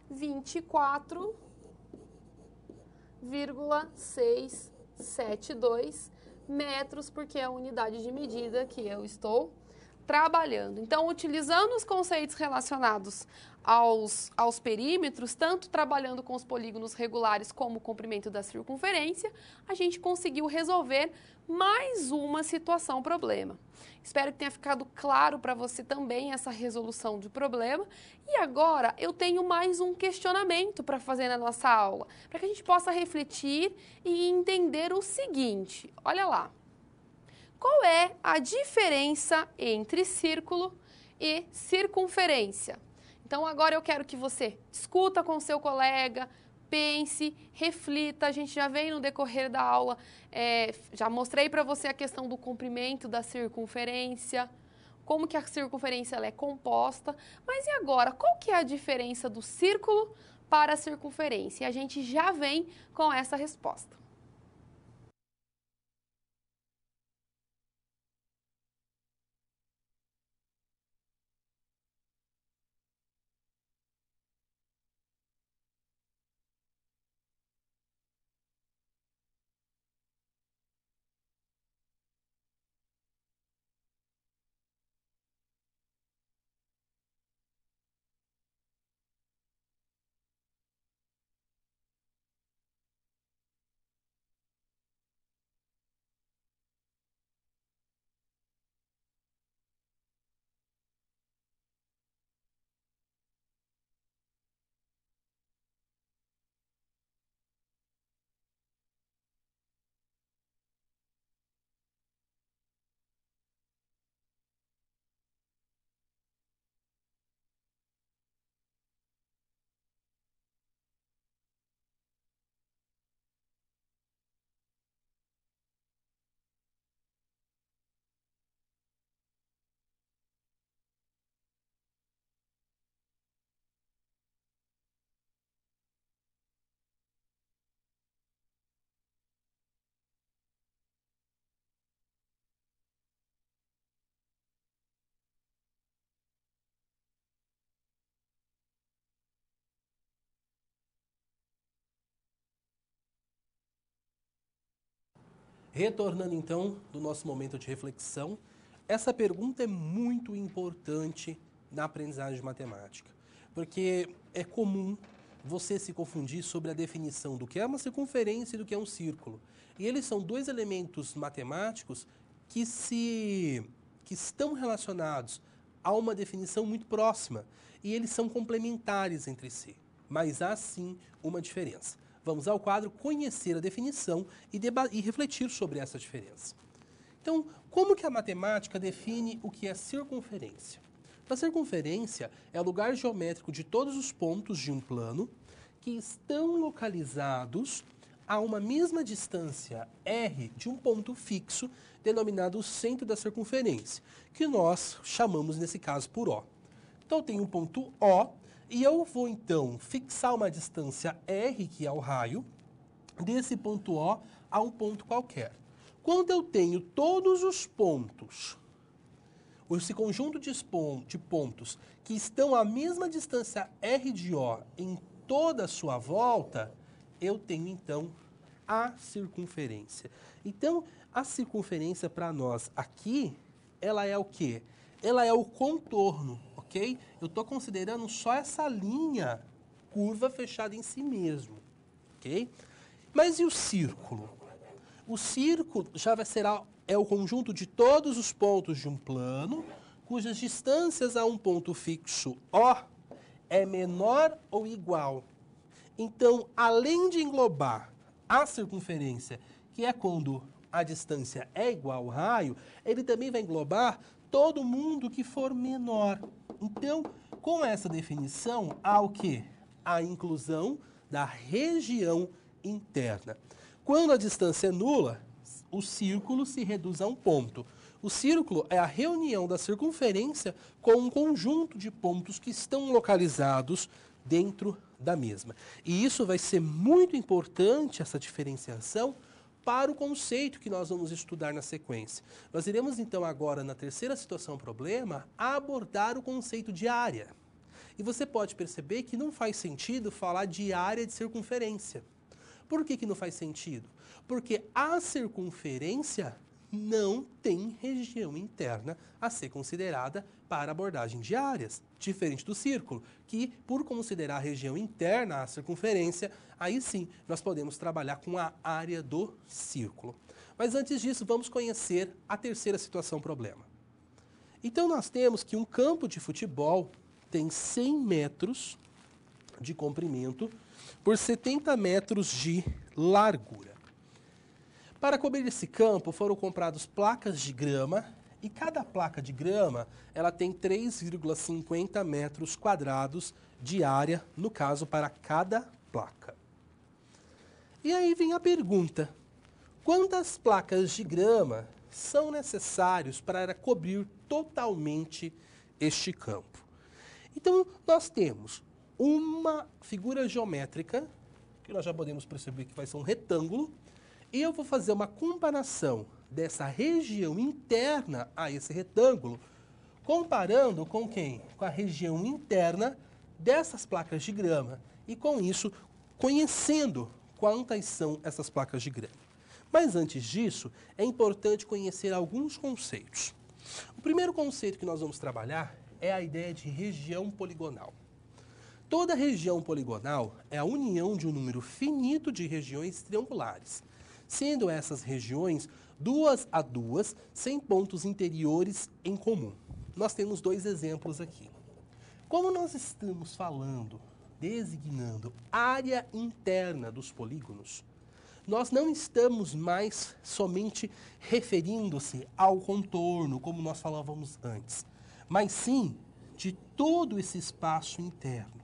Speaker 2: 24,672 metros, porque é a unidade de medida que eu estou trabalhando. Então, utilizando os conceitos relacionados aos perímetros, tanto trabalhando com os polígonos regulares como o comprimento da circunferência, a gente conseguiu resolver mais uma situação problema. Espero que tenha ficado claro para você também essa resolução de problema. E agora eu tenho mais um questionamento para fazer na nossa aula, para que a gente possa refletir e entender o seguinte. Olha lá. Qual é a diferença entre círculo e circunferência? Então, agora eu quero que você discuta com o seu colega, pense, reflita. A gente já veio no decorrer da aula, já mostrei para você a questão do comprimento da circunferência, como que a circunferência ela é composta. Mas e agora, qual que é a diferença do círculo para a circunferência? E a gente já vem com essa resposta.
Speaker 1: Retornando então do nosso momento de reflexão, essa pergunta é muito importante na aprendizagem de matemática, porque é comum você se confundir sobre a definição do que é uma circunferência e do que é um círculo. E eles são dois elementos matemáticos que estão relacionados a uma definição muito próxima e eles são complementares entre si, mas há sim uma diferença. Vamos ao quadro conhecer a definição e refletir sobre essa diferença. Então, como que a matemática define o que é circunferência? A circunferência é o lugar geométrico de todos os pontos de um plano que estão localizados a uma mesma distância r de um ponto fixo, denominado o centro da circunferência, que nós chamamos nesse caso por O. Então, eu tenho um ponto O, e eu vou então fixar uma distância r, que é o raio, desse ponto O a um ponto qualquer. Quando eu tenho todos os pontos, esse conjunto de pontos que estão à mesma distância r de O em toda a sua volta, eu tenho então a circunferência. Então, a circunferência para nós aqui, ela é o quê? Ela é o contorno, ok? Eu estou considerando só essa linha curva fechada em si mesmo, ok? Mas e o círculo? O círculo é o conjunto de todos os pontos de um plano, cujas distâncias a um ponto fixo O é menor ou igual. Então, além de englobar a circunferência, que é quando a distância é igual ao raio, ele também vai englobar todo mundo que for menor. Então, com essa definição, há o quê? A inclusão da região interna. Quando a distância é nula, o círculo se reduz a um ponto. O círculo é a reunião da circunferência com um conjunto de pontos que estão localizados dentro da mesma. E isso vai ser muito importante, essa diferenciação, para o conceito que nós vamos estudar na sequência. Nós iremos, então, agora, na terceira situação problema, abordar o conceito de área. E você pode perceber que não faz sentido falar de área de circunferência. Por que não faz sentido? Porque a circunferência não tem região interna a ser considerada para abordagem de áreas, diferente do círculo, que, por considerar a região interna a circunferência, aí sim nós podemos trabalhar com a área do círculo. Mas antes disso, vamos conhecer a terceira situação problema. Então, nós temos que um campo de futebol tem 100 metros de comprimento por 70 metros de largura. Para cobrir esse campo, foram compradas placas de grama e cada placa de grama ela tem 3,50 metros quadrados de área, no caso, para cada placa. E aí vem a pergunta: quantas placas de grama são necessárias para cobrir totalmente este campo? Então, nós temos uma figura geométrica, que nós já podemos perceber que vai ser um retângulo, e eu vou fazer uma comparação dessa região interna a esse retângulo, comparando com quem? Com a região interna dessas placas de grama. E com isso, conhecendo quantas são essas placas de grama. Mas antes disso, é importante conhecer alguns conceitos. O primeiro conceito que nós vamos trabalhar é a ideia de região poligonal. Toda região poligonal é a união de um número finito de regiões triangulares, sendo essas regiões 2 a 2, sem pontos interiores em comum. Nós temos dois exemplos aqui. Como nós estamos falando, designando área interna dos polígonos, nós não estamos mais somente referindo-se ao contorno, como nós falávamos antes, mas sim de todo esse espaço interno.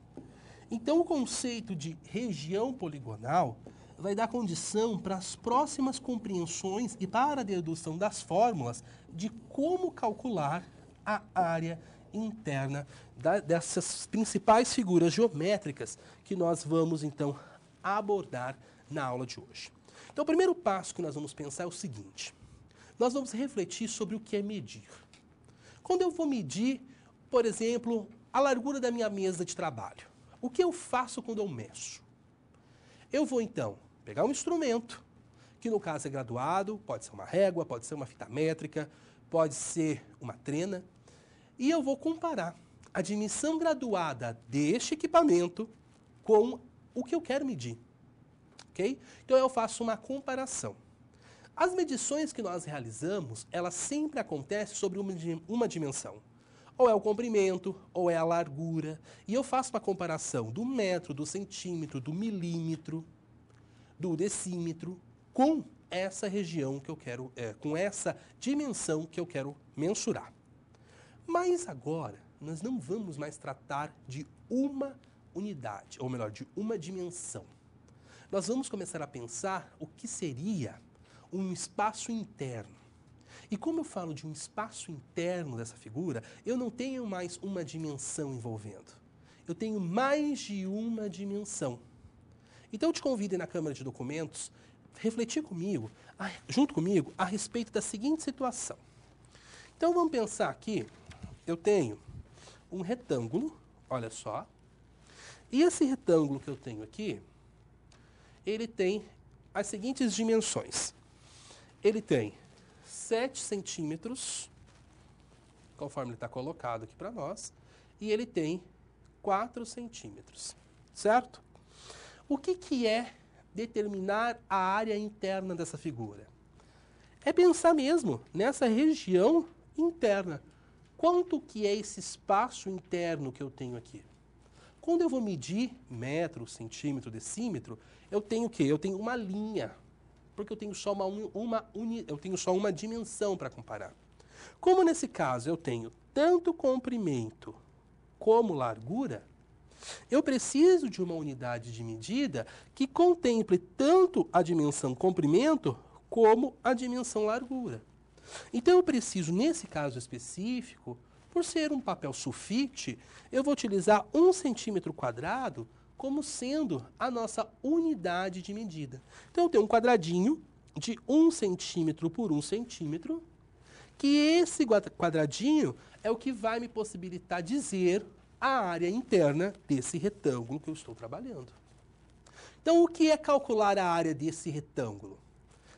Speaker 1: Então, o conceito de região poligonal vai dar condição para as próximas compreensões e para a dedução das fórmulas de como calcular a área interna dessas principais figuras geométricas que nós vamos, então, abordar na aula de hoje. Então, o primeiro passo que nós vamos pensar é o seguinte: nós vamos refletir sobre o que é medir. Quando eu vou medir, por exemplo, a largura da minha mesa de trabalho, o que eu faço quando eu meço? Eu vou, então, pegar um instrumento que no caso é graduado, pode ser uma régua, pode ser uma fita métrica, pode ser uma trena, e eu vou comparar a dimensão graduada deste equipamento com o que eu quero medir, ok? Então eu faço uma comparação. As medições que nós realizamos, elas sempre acontecem sobre uma dimensão. Ou é o comprimento, ou é a largura. E eu faço uma comparação do metro, do centímetro, do milímetro, do decímetro, com essa região que eu quero, com essa dimensão que eu quero mensurar. Mas agora, nós não vamos mais tratar de uma unidade, ou melhor, de uma dimensão. Nós vamos começar a pensar o que seria um espaço interno. E como eu falo de um espaço interno dessa figura, eu não tenho mais uma dimensão envolvendo. Eu tenho mais de uma dimensão. Então eu te convido aí na Câmara de Documentos, refletir comigo, junto comigo, a respeito da seguinte situação. Então vamos pensar aqui, eu tenho um retângulo, olha só, e esse retângulo que eu tenho aqui, ele tem as seguintes dimensões. Ele tem 7 centímetros, conforme ele está colocado aqui para nós, e ele tem 4 centímetros, certo? O que é determinar a área interna dessa figura? É pensar mesmo nessa região interna. Quanto que é esse espaço interno que eu tenho aqui? Quando eu vou medir metro, centímetro, decímetro, eu tenho o quê? Eu tenho uma linha, porque eu tenho só uma dimensão para comparar. Como nesse caso eu tenho tanto comprimento como largura, eu preciso de uma unidade de medida que contemple tanto a dimensão comprimento como a dimensão largura. Então eu preciso, nesse caso específico, por ser um papel sulfite, eu vou utilizar 1 centímetro quadrado como sendo a nossa unidade de medida. Então eu tenho um quadradinho de 1 centímetro por 1 centímetro, que esse quadradinho é o que vai me possibilitar dizer a área interna desse retângulo que eu estou trabalhando. Então, o que é calcular a área desse retângulo?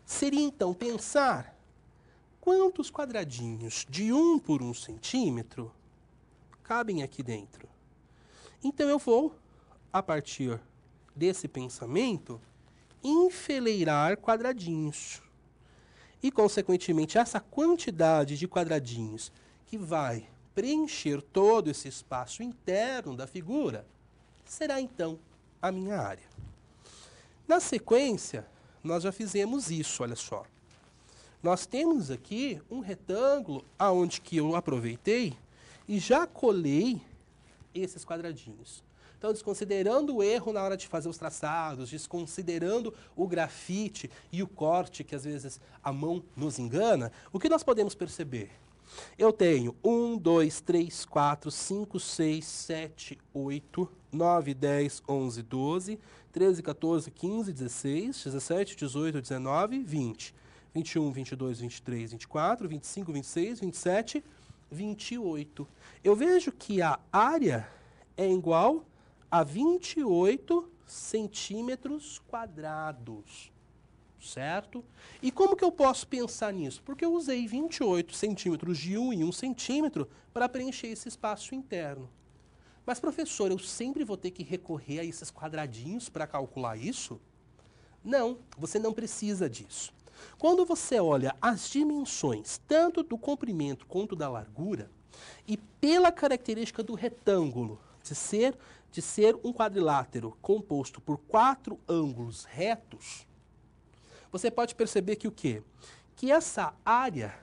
Speaker 1: Seria, então, pensar quantos quadradinhos de 1 por 1 centímetro cabem aqui dentro. Então, eu vou, a partir desse pensamento, enfileirar quadradinhos. E, consequentemente, essa quantidade de quadradinhos que vai preencher todo esse espaço interno da figura será, então, a minha área. Na sequência, nós já fizemos isso, olha só. Nós temos aqui um retângulo aonde que eu aproveitei e já colei esses quadradinhos. Então, desconsiderando o erro na hora de fazer os traçados, desconsiderando o grafite e o corte, que às vezes a mão nos engana, o que nós podemos perceber? Eu tenho 1, 2, 3, 4, 5, 6, 7, 8, 9, 10, 11, 12, 13, 14, 15, 16, 17, 18, 19, 20, 21, 22, 23, 24, 25, 26, 27, 28. Eu vejo que a área é igual a 28 centímetros quadrados, certo? E como que eu posso pensar nisso? Porque eu usei 28 centímetros de 1 em 1 centímetro para preencher esse espaço interno. Mas, professor, eu sempre vou ter que recorrer a esses quadradinhos para calcular isso? Não, você não precisa disso. Quando você olha as dimensões, tanto do comprimento quanto da largura, e pela característica do retângulo, de ser um quadrilátero composto por 4 ângulos retos, você pode perceber que o quê? Que essa área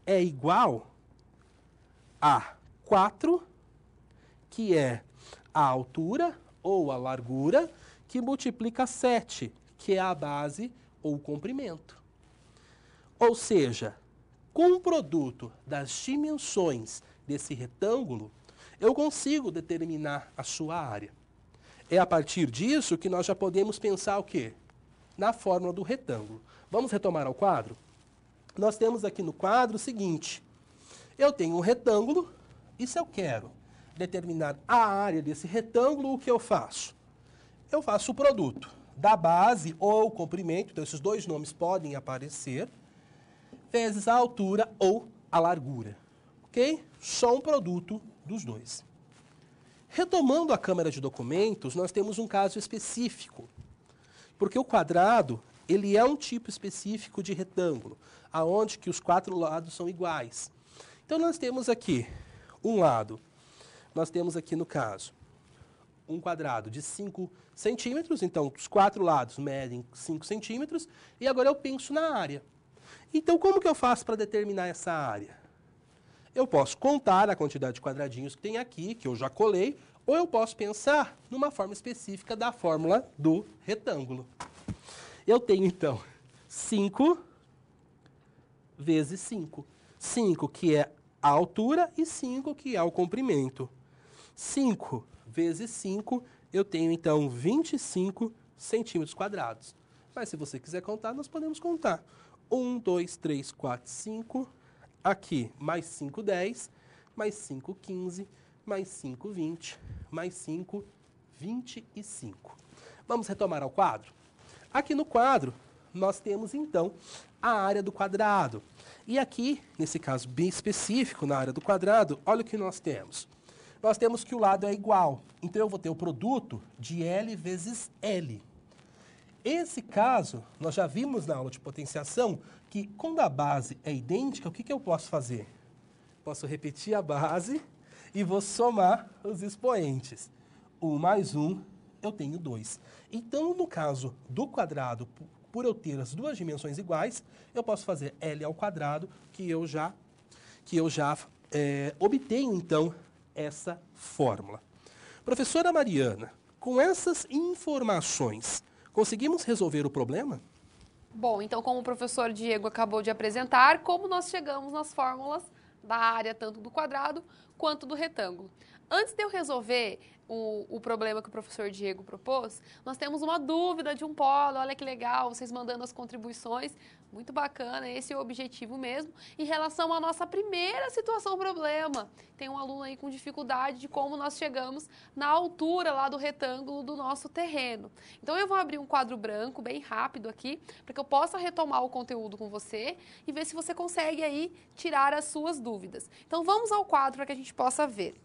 Speaker 1: é igual a 4, que é a altura ou a largura, que multiplica 7, que é a base ou o comprimento. Ou seja, com o produto das dimensões desse retângulo, eu consigo determinar a sua área. É a partir disso que nós já podemos pensar o quê? Na fórmula do retângulo. Vamos retomar ao quadro? Nós temos aqui no quadro o seguinte. Eu tenho um retângulo e se eu quero determinar a área desse retângulo, o que eu faço? Eu faço o produto da base ou comprimento, então esses dois nomes podem aparecer, vezes a altura ou a largura, ok? Só um produto dos dois. Retomando a câmara de documentos, nós temos um caso específico, porque o quadrado, ele é um tipo específico de retângulo, aonde que os 4 lados são iguais. Então, nós temos aqui um lado, nós temos aqui no caso, um quadrado de 5 centímetros, então os 4 lados medem 5 centímetros, e agora eu penso na área. Então, como que eu faço para determinar essa área? Eu posso contar a quantidade de quadradinhos que tem aqui, que eu já colei, ou eu posso pensar numa forma específica da fórmula do retângulo. Eu tenho, então, 5 vezes 5. 5, que é a altura, e 5, que é o comprimento. 5 vezes 5, eu tenho, então, 25 centímetros quadrados. Mas, se você quiser contar, nós podemos contar. 1, 2, 3, 4, 5. Aqui, mais 5, 10. Mais 5, 15. Mais 5, 20. Mais 5, 25. Vamos retomar ao quadro? Aqui no quadro, nós temos, então, a área do quadrado. E aqui, nesse caso bem específico, na área do quadrado, olha o que nós temos. Nós temos que o lado é igual. Então, eu vou ter o produto de L vezes L. Esse caso, nós já vimos na aula de potenciação que, quando a base é idêntica, o que eu posso fazer? Posso repetir a base e vou somar os expoentes. 1 mais 1, eu tenho 2. Então, no caso do quadrado, por eu ter as duas dimensões iguais, eu posso fazer L ao quadrado, que eu já obtenho, então, essa fórmula. Professora Mariana, com essas informações, conseguimos resolver o problema?
Speaker 2: Bom, então, como o professor Diego acabou de apresentar, como nós chegamos nas fórmulas da área tanto do quadrado quanto do retângulo. Antes de eu resolver o problema que o professor Diego propôs, nós temos uma dúvida de um polo. Olha que legal, vocês mandando as contribuições, muito bacana, esse é o objetivo mesmo. Em relação à nossa primeira situação problema, tem um aluno aí com dificuldade de como nós chegamos na altura lá do retângulo do nosso terreno. Então eu vou abrir um quadro branco bem rápido aqui, para que eu possa retomar o conteúdo com você e ver se você consegue aí tirar as suas dúvidas. Então vamos ao quadro para que a gente possa ver.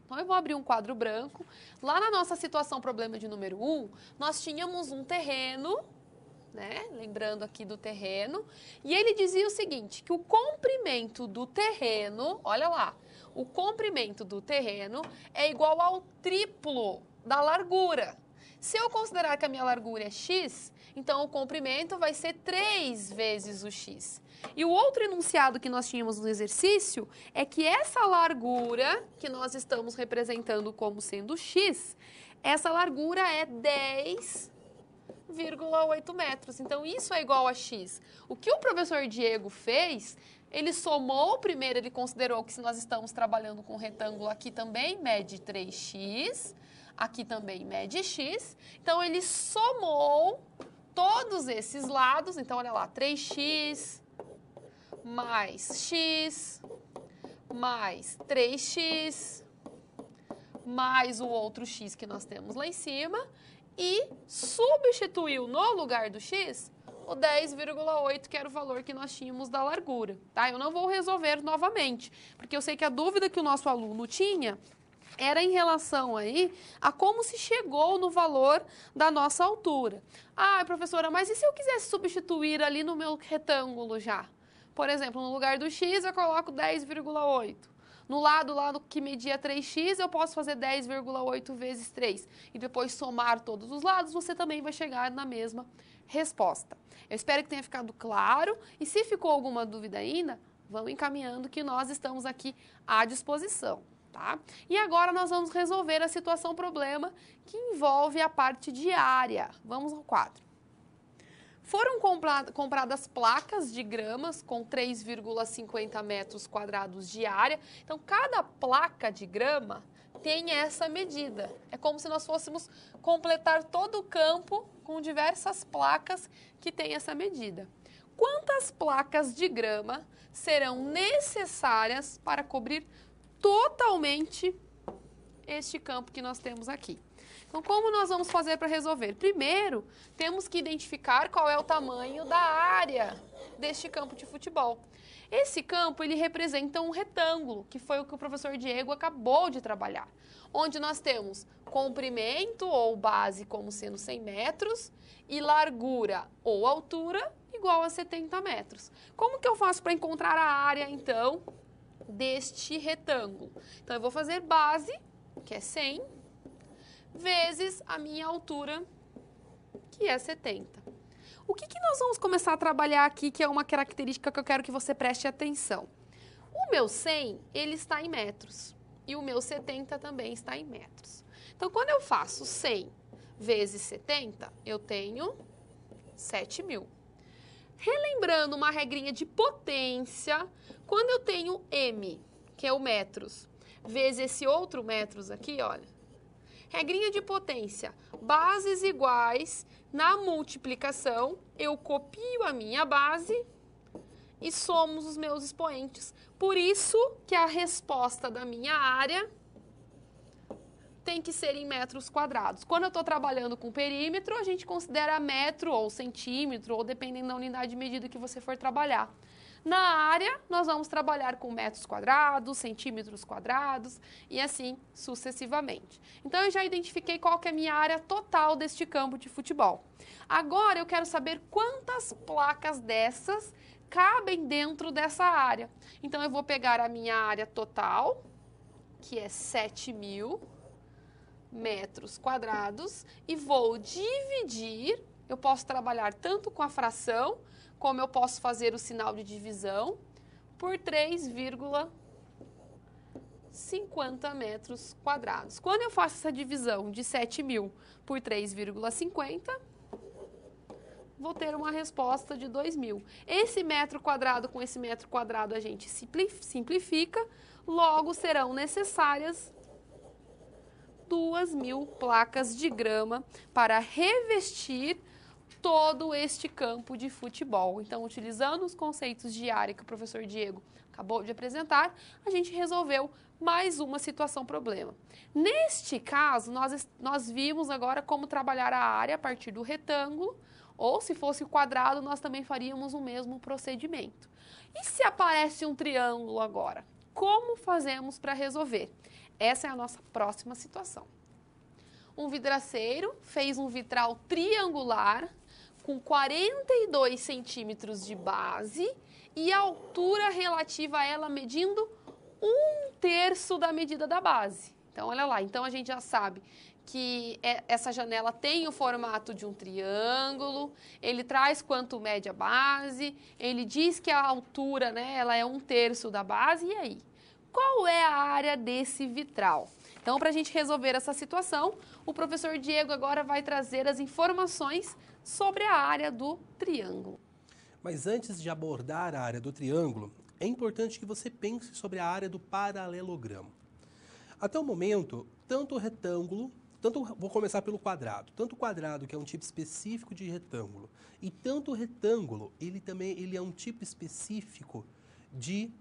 Speaker 2: Então, eu vou abrir um quadro branco. Lá na nossa situação problema de número 1, nós tínhamos um terreno, né? Lembrando aqui do terreno. E ele dizia o seguinte, que o comprimento do terreno, olha lá, o comprimento do terreno é igual ao triplo da largura. Se eu considerar que a minha largura é x, então o comprimento vai ser 3 vezes o x. E o outro enunciado que nós tínhamos no exercício é que essa largura, que nós estamos representando como sendo x, essa largura é 10,8 metros. Então, isso é igual a x. O que o professor Diego fez, ele somou, primeiro ele considerou que se nós estamos trabalhando com retângulo, aqui também mede 3x, aqui também mede x. Então, ele somou todos esses lados. Então, olha lá, 3x... mais x, mais 3x, mais o outro x que nós temos lá em cima, e substituiu no lugar do x o 10,8, que era o valor que nós tínhamos da largura, tá? Eu não vou resolver novamente, porque eu sei que a dúvida que o nosso aluno tinha era em relação aí a como se chegou no valor da nossa altura. Ah, professora, mas e se eu quisesse substituir ali no meu retângulo já? Por exemplo, no lugar do x, eu coloco 10,8. No lado lá que media 3x, eu posso fazer 10,8 vezes 3. E depois somar todos os lados, você também vai chegar na mesma resposta. Eu espero que tenha ficado claro. E se ficou alguma dúvida ainda, vão encaminhando que nós estamos aqui à disposição, tá? E agora nós vamos resolver a situação problema que envolve a parte de área. Vamos ao quadro. Foram compradas placas de gramas com 3,50 metros quadrados de área. Então, cada placa de grama tem essa medida. É como se nós fôssemos completar todo o campo com diversas placas que têm essa medida. Quantas placas de grama serão necessárias para cobrir totalmente este campo que nós temos aqui? Então, como nós vamos fazer para resolver? Primeiro, temos que identificar qual é o tamanho da área deste campo de futebol. Esse campo, ele representa um retângulo, que foi o que o professor Diego acabou de trabalhar, onde nós temos comprimento ou base como sendo 100 metros e largura ou altura igual a 70 metros. Como que eu faço para encontrar a área, então, deste retângulo? Então, eu vou fazer base, que é 100, vezes a minha altura, que é 70. O que nós vamos começar a trabalhar aqui, que é uma característica que eu quero que você preste atenção? O meu 100, ele está em metros, e o meu 70 também está em metros. Então, quando eu faço 100 vezes 70, eu tenho 7.000. Relembrando uma regrinha de potência, quando eu tenho M, que é o metros, vezes esse outro metros aqui, olha. Regrinha de potência, bases iguais, na multiplicação, eu copio a minha base e somos os meus expoentes. Por isso que a resposta da minha área tem que ser em metros quadrados. Quando eu estou trabalhando com perímetro, a gente considera metro ou centímetro, ou dependendo da unidade de medida que você for trabalhar. Na área, nós vamos trabalhar com metros quadrados, centímetros quadrados e assim sucessivamente. Então, eu já identifiquei qual que é a minha área total deste campo de futebol. Agora, eu quero saber quantas placas dessas cabem dentro dessa área. Então, eu vou pegar a minha área total, que é 7.000 metros quadrados, e vou dividir. Eu posso trabalhar tanto com a fração, como eu posso fazer o sinal de divisão, por 3,50 metros quadrados. Quando eu faço essa divisão de 7.000 por 3,50, vou ter uma resposta de 2.000. Esse metro quadrado com esse metro quadrado a gente simplifica, logo serão necessárias 2.000 placas de grama para revestir todo este campo de futebol. Então, utilizando os conceitos de área que o professor Diego acabou de apresentar, a gente resolveu mais uma situação-problema. Neste caso, nós vimos agora como trabalhar a área a partir do retângulo, ou se fosse o quadrado, nós também faríamos o mesmo procedimento. E se aparece um triângulo agora? Como fazemos para resolver? Essa é a nossa próxima situação. Um vidraceiro fez um vitral triangular com 42 centímetros de base e a altura relativa a ela medindo 1/3 da medida da base. Então, olha lá. Então, a gente já sabe que essa janela tem o formato de um triângulo, ele traz quanto mede a base, ele diz que a altura, né, ela é 1/3 da base, e aí? Qual é a área desse vitral? Então, para a gente resolver essa situação, o professor Diego agora vai trazer as informações sobre a área do triângulo.
Speaker 1: Mas antes de abordar a área do triângulo, é importante que você pense sobre a área do paralelogramo. Até o momento, tanto o retângulo, vou começar pelo quadrado, tanto o quadrado, que é um tipo específico de retângulo, e tanto o retângulo, ele é um tipo específico de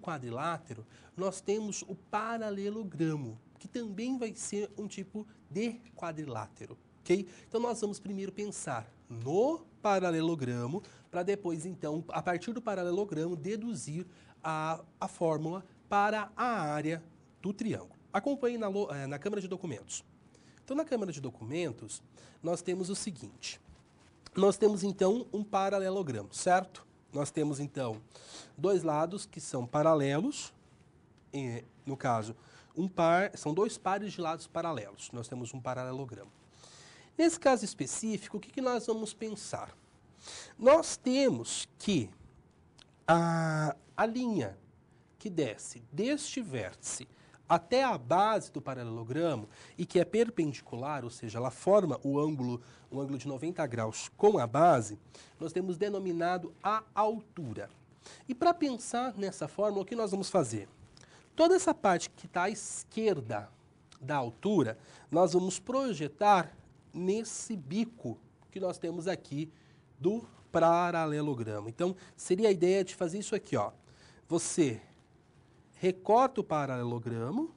Speaker 1: quadrilátero, nós temos o paralelogramo, que também vai ser um tipo de quadrilátero. Okay? Então, nós vamos primeiro pensar no paralelogramo, para depois, então, a partir do paralelogramo, deduzir a fórmula para a área do triângulo. Acompanhe na Câmara de Documentos. Então, na Câmara de Documentos, nós temos o seguinte. Nós temos, então, um paralelogramo, certo? Nós temos, então, dois lados que são paralelos. No caso, são dois pares de lados paralelos. Nós temos um paralelogramo. Nesse caso específico, o que nós vamos pensar? Nós temos que a linha que desce deste vértice até a base do paralelogramo e que é perpendicular, ou seja, ela forma um ângulo de 90 graus com a base, nós temos denominado a altura. E para pensar nessa fórmula, o que nós vamos fazer? Toda essa parte que está à esquerda da altura, nós vamos projetar nesse bico que nós temos aqui do paralelogramo. Então, seria a ideia de fazer isso aqui, ó. Você recorta o paralelogramo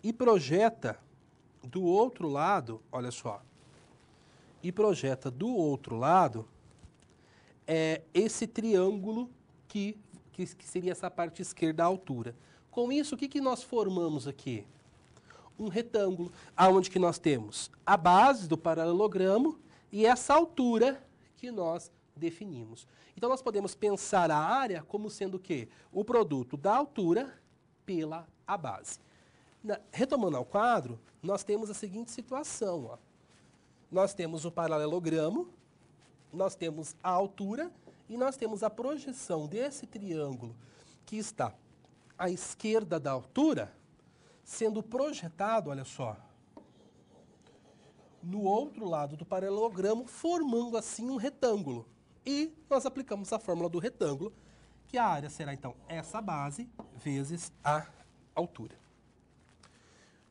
Speaker 1: e projeta do outro lado, olha só, e projeta do outro lado esse triângulo que seria essa parte esquerda, a altura. Com isso, o que nós formamos aqui? Um retângulo, aonde que nós temos a base do paralelogramo e essa altura que nós definimos. Então, nós podemos pensar a área como sendo o quê? O produto da altura pela a base. Retomando ao quadro, nós temos a seguinte situação. Ó. Nós temos o paralelogramo, nós temos a altura e nós temos a projeção desse triângulo que está à esquerda da altura, sendo projetado, olha só, no outro lado do paralelogramo, formando assim um retângulo. E nós aplicamos a fórmula do retângulo, que a área será, então, essa base vezes a altura.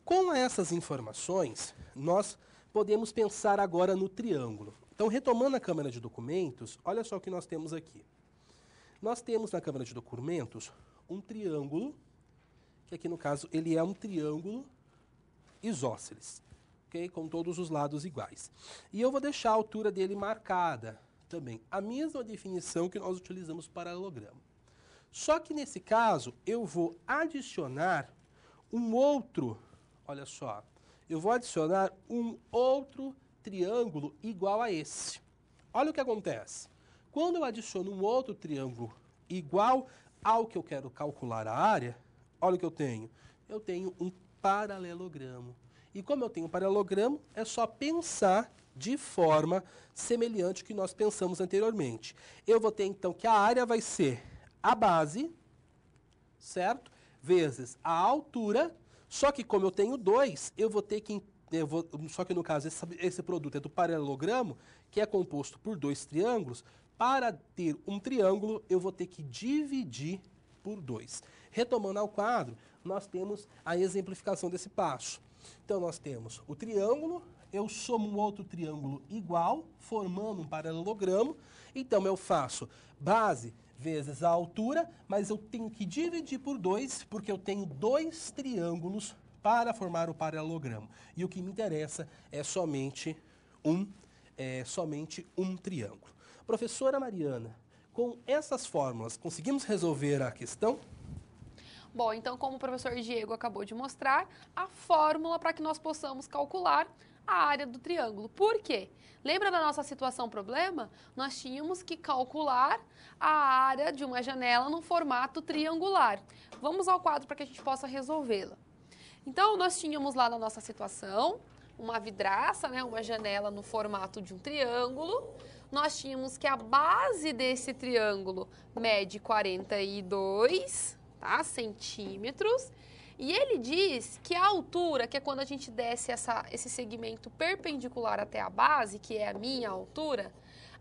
Speaker 1: Com essas informações, nós podemos pensar agora no triângulo. Então, retomando a câmara de documentos, olha só o que nós temos aqui. Nós temos na câmara de documentos um triângulo, que aqui no caso ele é um triângulo isósceles, okay? Com todos os lados iguais. E eu vou deixar a altura dele marcada também, a mesma definição que nós utilizamos para o paralelogramo. Só que nesse caso eu vou adicionar um outro, olha só, eu vou adicionar um outro triângulo igual a esse. Olha o que acontece. Quando eu adiciono um outro triângulo igual ao que eu quero calcular a área, olha o que eu tenho. Eu tenho um paralelogramo. E como eu tenho um paralelogramo, é só pensar de forma semelhante ao que nós pensamos anteriormente. Eu vou ter, então, que a área vai ser a base, certo? Vezes a altura, só que como eu tenho 2, eu vou ter que... só que no caso, esse produto é do paralelogramo, que é composto por 2 triângulos. Para ter um triângulo, eu vou ter que dividir por 2. Retomando ao quadro, nós temos a exemplificação desse passo. Então, nós temos o triângulo, eu somo um outro triângulo igual, formando um paralelogramo. Então, eu faço base vezes a altura, mas eu tenho que dividir por 2, porque eu tenho 2 triângulos para formar o paralelogramo. E o que me interessa é somente um triângulo. Professora Mariana, com essas fórmulas, conseguimos resolver a questão?
Speaker 2: Bom, então, como o professor Diego acabou de mostrar, a fórmula para que nós possamos calcular a área do triângulo. Por quê? Lembra da nossa situação problema? Nós tínhamos que calcular a área de uma janela no formato triangular. Vamos ao quadro para que a gente possa resolvê-la. Então, nós tínhamos lá na nossa situação uma vidraça, né, uma janela no formato de um triângulo. Nós tínhamos que a base desse triângulo mede 42 centímetros. E ele diz que a altura, que é quando a gente desce esse segmento perpendicular até a base, que é a minha altura,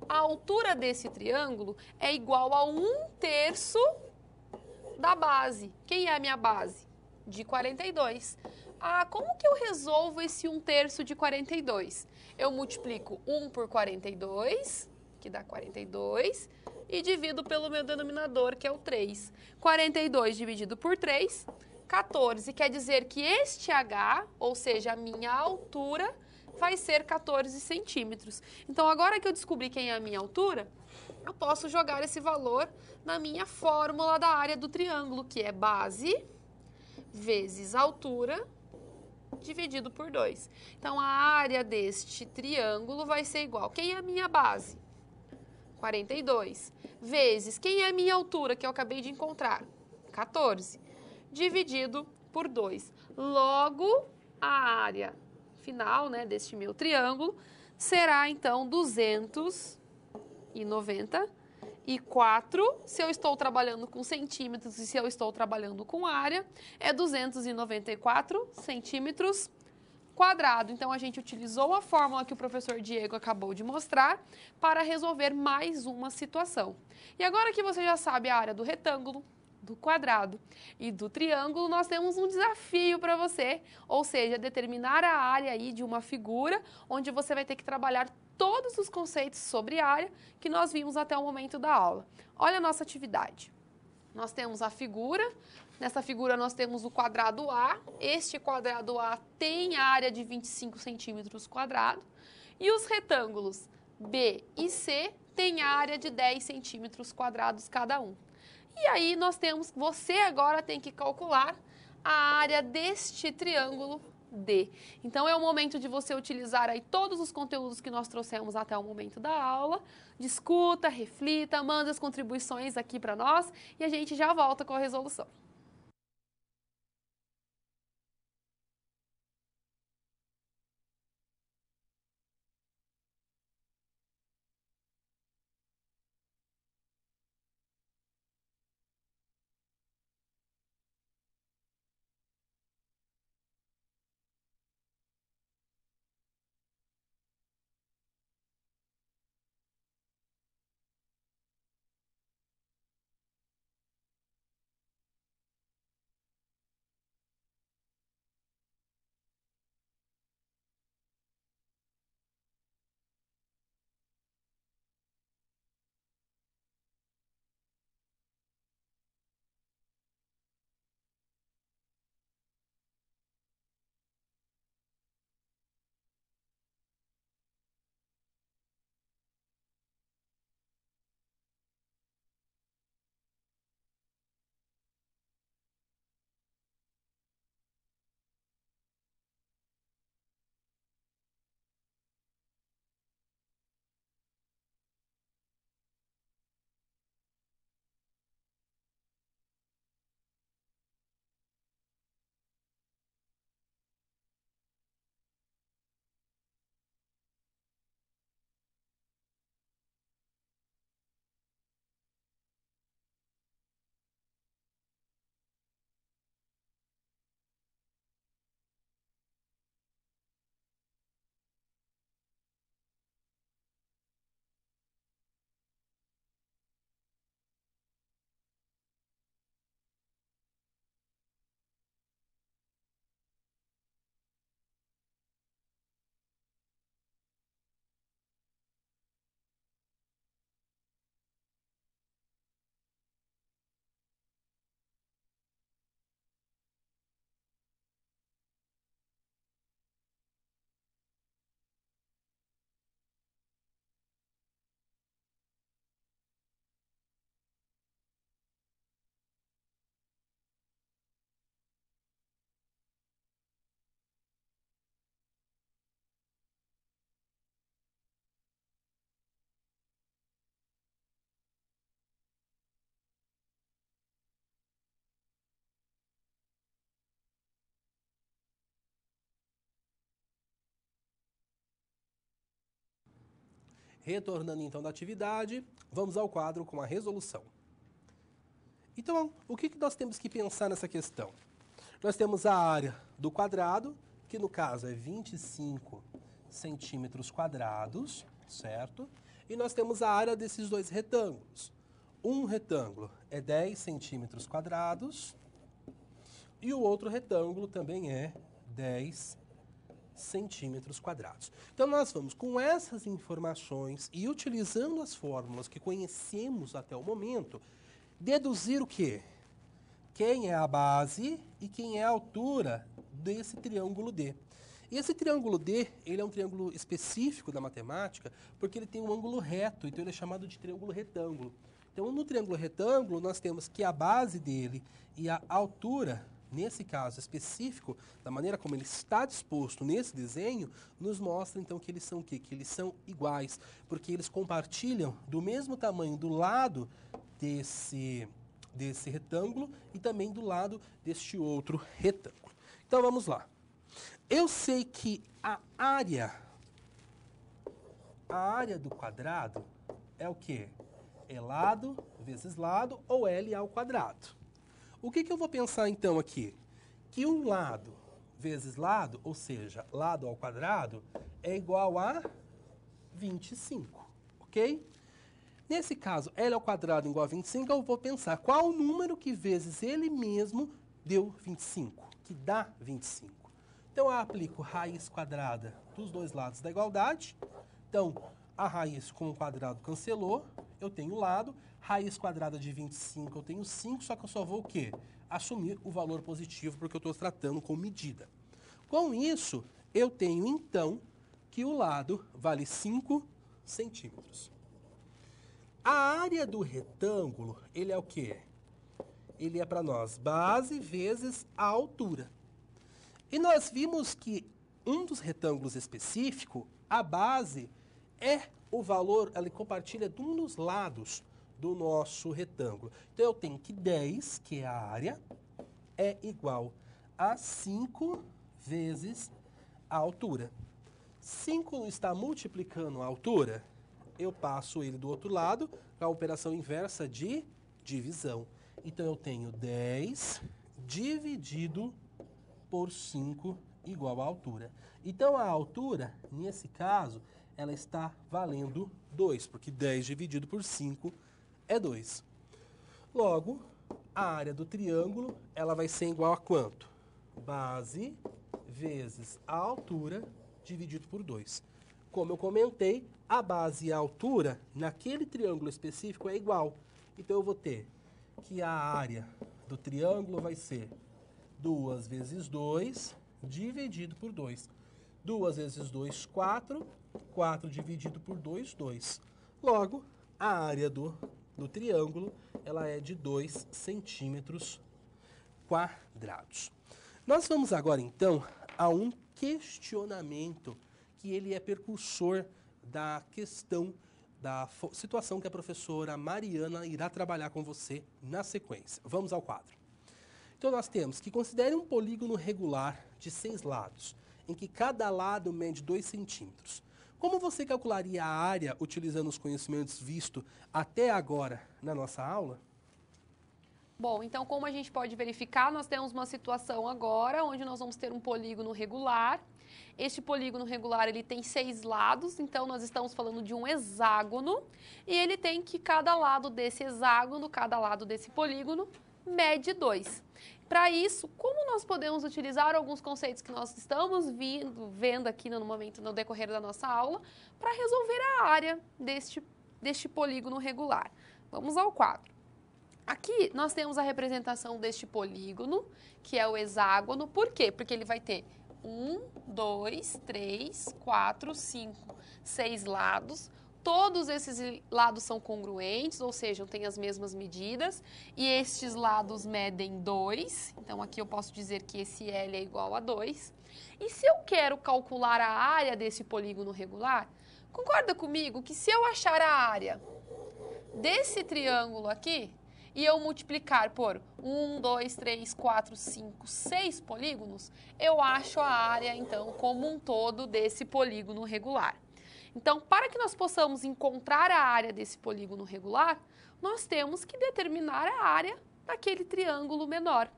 Speaker 2: a altura desse triângulo é igual a 1/3 da base. Quem é a minha base? De 42. Ah, como que eu resolvo esse 1/3 de 42? Eu multiplico 1 por 42, que dá 42, e divido pelo meu denominador, que é o 3. 42 dividido por 3, 14. Quer dizer que este H, ou seja, a minha altura, vai ser 14 centímetros. Então, agora que eu descobri quem é a minha altura, eu posso jogar esse valor na minha fórmula da área do triângulo, que é base vezes altura dividido por 2. Então, a área deste triângulo vai ser igual. Quem é a minha base? 42. Vezes, quem é a minha altura, que eu acabei de encontrar? 14. Dividido por 2. Logo, a área final, né, deste meu triângulo será, então, 294. Se eu estou trabalhando com centímetros e se eu estou trabalhando com área, é 294 centímetros quadrado. Então, a gente utilizou a fórmula que o professor Diego acabou de mostrar para resolver mais uma situação. E agora que você já sabe a área do retângulo, do quadrado e do triângulo, nós temos um desafio para você, ou seja, determinar a área aí de uma figura, onde você vai ter que trabalhar todos os conceitos sobre área que nós vimos até o momento da aula. Olha a nossa atividade. Nós temos a figura, nessa figura nós temos o quadrado A, este quadrado A tem área de 25 centímetros quadrados, e os retângulos B e C têm área de 10 centímetros quadrados cada um. E aí nós temos, você agora tem que calcular a área deste triângulo D. Então, é o momento de você utilizar aí todos os conteúdos que nós trouxemos até o momento da aula. Discuta, reflita, manda as contribuições aqui para nós e a gente já volta com a resolução.
Speaker 1: Retornando então da atividade, vamos ao quadro com a resolução. Então, o que nós temos que pensar nessa questão? Nós temos a área do quadrado, que no caso é 25 centímetros quadrados, certo? E nós temos a área desses dois retângulos. Um retângulo é 10 centímetros quadrados e o outro retângulo também é 10 centímetros quadrados. Então, nós vamos, com essas informações e utilizando as fórmulas que conhecemos até o momento, deduzir o quê? Quem é a base e quem é a altura desse triângulo D. E esse triângulo D, ele é um triângulo específico da matemática, porque ele tem um ângulo reto, então ele é chamado de triângulo retângulo. Então, no triângulo retângulo, nós temos que a base dele e a altura, nesse caso específico, da maneira como ele está disposto nesse desenho, nos mostra então que eles são o quê? Que eles são iguais, porque eles compartilham do mesmo tamanho do lado desse retângulo e também do lado deste outro retângulo. Então vamos lá. Eu sei que a área do quadrado é o quê? É lado vezes lado ou L ao quadrado. O que eu vou pensar então aqui? Que um lado vezes lado, ou seja, lado ao quadrado, é igual a 25, ok? Nesse caso, L ao quadrado igual a 25, eu vou pensar qual o número que vezes ele mesmo deu 25, que dá 25. Então, eu aplico raiz quadrada dos dois lados da igualdade. Então, a raiz com o quadrado cancelou, eu tenho lado, raiz quadrada de 25 eu tenho 5, só que eu só vou o quê? Assumir o valor positivo, porque eu estou tratando com medida. Com isso, eu tenho então que o lado vale 5 centímetros. A área do retângulo, ele é o quê? Ele é para nós base vezes a altura. E nós vimos que um dos retângulos específico, a base é o valor, ela compartilha de um dos lados do nosso retângulo. Então, eu tenho que 10, que é a área, é igual a 5 vezes a altura. 5 não está multiplicando a altura, eu passo ele do outro lado, a operação inversa de divisão. Então, eu tenho 10 dividido por 5 igual à altura. Então, a altura, nesse caso, ela está valendo 2, porque 10 dividido por 5 é 2. Logo, a área do triângulo, ela vai ser igual a quanto? Base vezes a altura dividido por 2. Como eu comentei, a base e a altura naquele triângulo específico é igual. Então, eu vou ter que a área do triângulo vai ser 2 vezes 2 dividido por 2. 2 vezes 2, 4. 4 dividido por 2, 2. Logo, a área do triângulo, ela é de 2 centímetros quadrados. Nós vamos agora, então, a um questionamento que ele é precursor da questão da situação que a professora Mariana irá trabalhar com você na sequência. Vamos ao quadro. Então, nós temos que considere um polígono regular de 6 lados, em que cada lado mede 2 centímetros. Como você calcularia a área utilizando os conhecimentos vistos até agora na nossa aula?
Speaker 2: Bom, então como a gente pode verificar, nós temos uma situação agora onde nós vamos ter um polígono regular. Este polígono regular, ele tem 6 lados, então nós estamos falando de um hexágono. E ele tem que cada lado desse hexágono, cada lado desse polígono, mede 2. Para isso, como nós podemos utilizar alguns conceitos que nós estamos vendo aqui no momento, no decorrer da nossa aula, para resolver a área deste polígono regular? Vamos ao quadro. Aqui nós temos a representação deste polígono, que é o hexágono. Por quê? Porque ele vai ter 1, 2, 3, 4, 5, 6 lados. Todos esses lados são congruentes, ou seja, têm as mesmas medidas, e estes lados medem 2, então aqui eu posso dizer que esse L é igual a 2. E se eu quero calcular a área desse polígono regular, concorda comigo que se eu achar a área desse triângulo aqui, e eu multiplicar por 1, 2, 3, 4, 5, 6 polígonos, eu acho a área, então, como um todo desse polígono regular. Então, para que nós possamos encontrar a área desse polígono regular, nós temos que determinar a área daquele triângulo menor.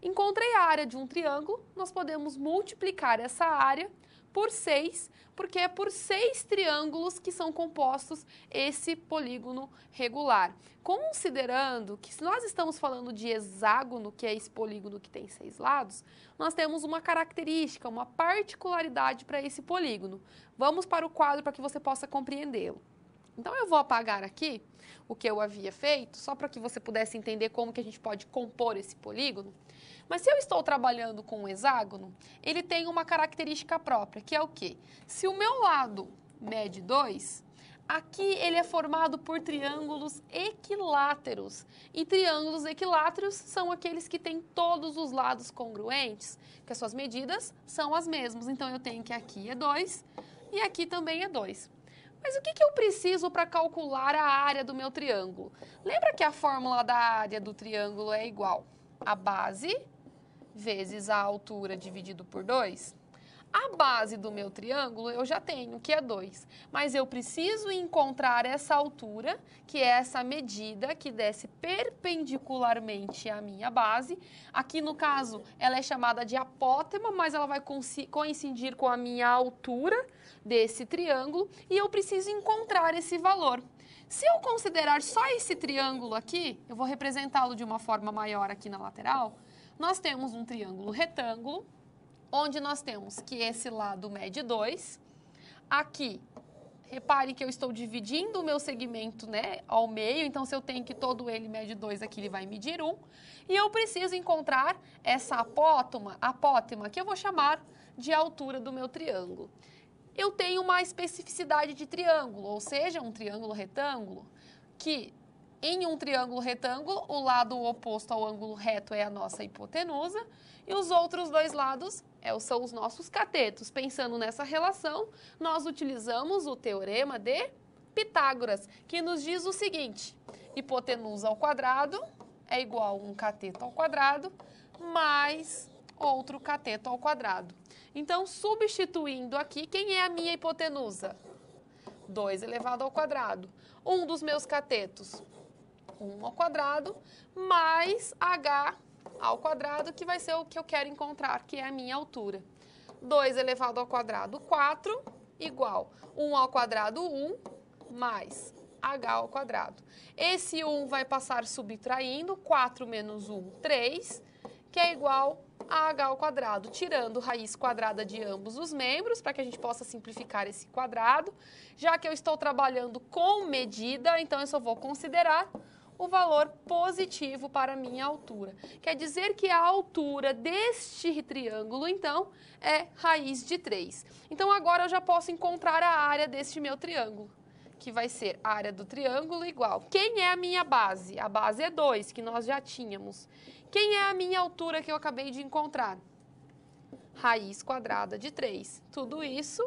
Speaker 2: Encontrei a área de um triângulo, nós podemos multiplicar essa área por 6, porque é por 6 triângulos que são compostos esse polígono regular. Considerando que se nós estamos falando de hexágono, que é esse polígono que tem 6 lados, nós temos uma característica, uma particularidade para esse polígono. Vamos para o quadro para que você possa compreendê-lo. Então, eu vou apagar aqui o que eu havia feito, só para que você pudesse entender como que a gente pode compor esse polígono. Mas se eu estou trabalhando com um hexágono, ele tem uma característica própria, que é o quê? Se o meu lado mede 2, aqui ele é formado por triângulos equiláteros. E triângulos equiláteros são aqueles que têm todos os lados congruentes, que as suas medidas são as mesmas. Então, eu tenho que aqui é 2 e aqui também é 2. Mas o que eu preciso para calcular a área do meu triângulo? Lembra que a fórmula da área do triângulo é igual a base vezes a altura dividido por 2? A base do meu triângulo eu já tenho, que é 2. Mas eu preciso encontrar essa altura, que é essa medida que desce perpendicularmente à minha base. Aqui, no caso, ela é chamada de apótema, mas ela vai coincidir com a minha altura desse triângulo. E eu preciso encontrar esse valor. Se eu considerar só esse triângulo aqui, eu vou representá-lo de uma forma maior aqui na lateral. Nós temos um triângulo retângulo, onde nós temos que esse lado mede 2, aqui Repare que eu estou dividindo o meu segmento, né, ao meio, então se eu tenho que todo ele mede 2, aqui ele vai medir 1. E eu preciso encontrar essa apótema, que eu vou chamar de altura do meu triângulo. Eu tenho uma especificidade de triângulo, ou seja, um triângulo retângulo, que em um triângulo retângulo, o lado oposto ao ângulo reto é a nossa hipotenusa, e os outros dois lados são os nossos catetos. Pensando nessa relação, nós utilizamos o teorema de Pitágoras, que nos diz o seguinte: hipotenusa ao quadrado é igual a um cateto ao quadrado mais outro cateto ao quadrado. Então, substituindo aqui, quem é a minha hipotenusa? 2 elevado ao quadrado. Um dos meus catetos, 1 ao quadrado, mais h ao quadrado, que vai ser o que eu quero encontrar, que é a minha altura. 2 elevado ao quadrado, 4, igual 1 ao quadrado, 1, mais h ao quadrado. Esse 1 vai passar subtraindo, 4 menos 1, 3, que é igual a h ao quadrado, tirando raiz quadrada de ambos os membros, para que a gente possa simplificar esse quadrado. Já que eu estou trabalhando com medida, então eu só vou considerar o valor positivo para a minha altura. Quer dizer que a altura deste triângulo, então, é raiz de 3. Então, agora eu já posso encontrar a área deste meu triângulo, que vai ser a área do triângulo igual. Quem é a minha base? A base é 2, que nós já tínhamos. Quem é a minha altura que eu acabei de encontrar? Raiz quadrada de 3. Tudo isso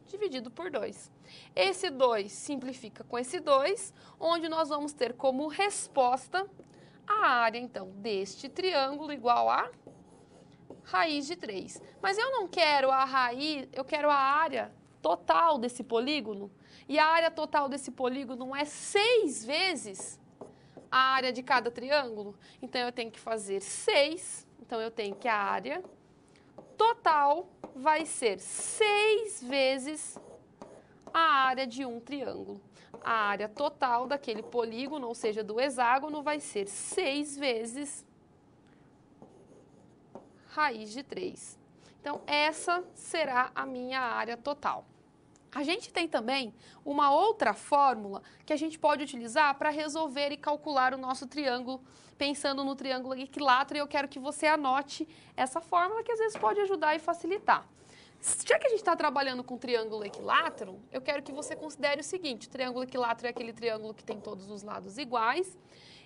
Speaker 2: dividido por 2. Esse 2 simplifica com esse 2, onde nós vamos ter como resposta a área, então, deste triângulo igual a raiz de 3. Mas eu não quero a raiz, eu quero a área total desse polígono. E a área total desse polígono é 6 vezes a área de cada triângulo. Então, eu tenho que fazer 6. Então, eu tenho que a área total vai ser 6 vezes a área de um triângulo. A área total daquele polígono, ou seja, do hexágono, vai ser 6 vezes raiz de 3. Então, essa será a minha área total. A gente tem também uma outra fórmula que a gente pode utilizar para resolver e calcular o nosso triângulo, pensando no triângulo equilátero, e eu quero que você anote essa fórmula, que às vezes pode ajudar e facilitar. Já que a gente está trabalhando com triângulo equilátero, eu quero que você considere o seguinte: o triângulo equilátero é aquele triângulo que tem todos os lados iguais.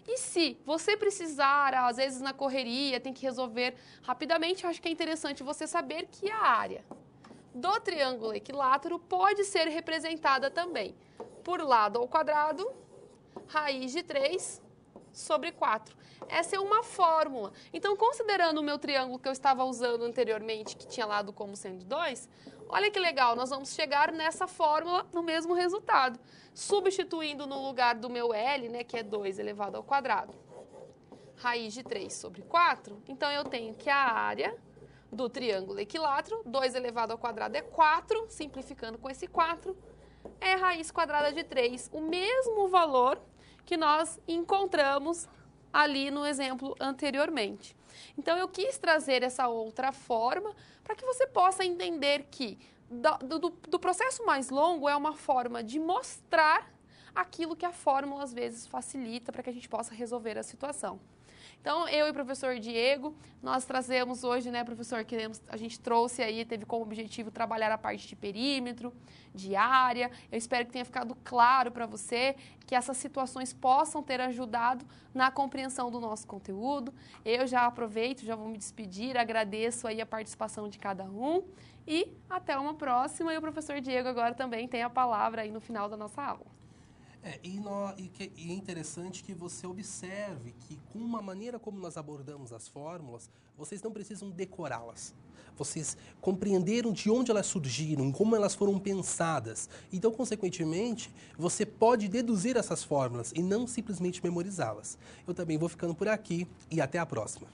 Speaker 2: E se você precisar, às vezes na correria, tem que resolver rapidamente, eu acho que é interessante você saber que a área do triângulo equilátero pode ser representada também por lado ao quadrado, raiz de 3 sobre 4. Essa é uma fórmula. Então, considerando o meu triângulo que eu estava usando anteriormente, que tinha lado como sendo 2, olha que legal, nós vamos chegar nessa fórmula no mesmo resultado. Substituindo no lugar do meu L, né, que é 2 elevado ao quadrado, raiz de 3 sobre 4, então eu tenho que a área do triângulo equilátero, 2 elevado ao quadrado é 4, simplificando com esse 4, é raiz quadrada de 3, o mesmo valor que nós encontramos ali no exemplo anteriormente. Então, eu quis trazer essa outra forma para que você possa entender que do processo mais longo é uma forma de mostrar aquilo que a fórmula às vezes facilita para que a gente possa resolver a situação. Então, eu e o professor Diego, nós trazemos hoje, né, professor, a gente trouxe aí, teve como objetivo trabalhar a parte de perímetro, de área. Eu espero que tenha ficado claro para você, que essas situações possam ter ajudado na compreensão do nosso conteúdo. Eu já aproveito, já vou me despedir, agradeço aí a participação de cada um e até uma próxima. E o professor Diego agora também tem a palavra aí no final da nossa aula.
Speaker 1: E é interessante que você observe que, com uma maneira como nós abordamos as fórmulas, vocês não precisam decorá-las. Vocês compreenderam de onde elas surgiram, como elas foram pensadas. Então, consequentemente, você pode deduzir essas fórmulas e não simplesmente memorizá-las. Eu também vou ficando por aqui e até a próxima.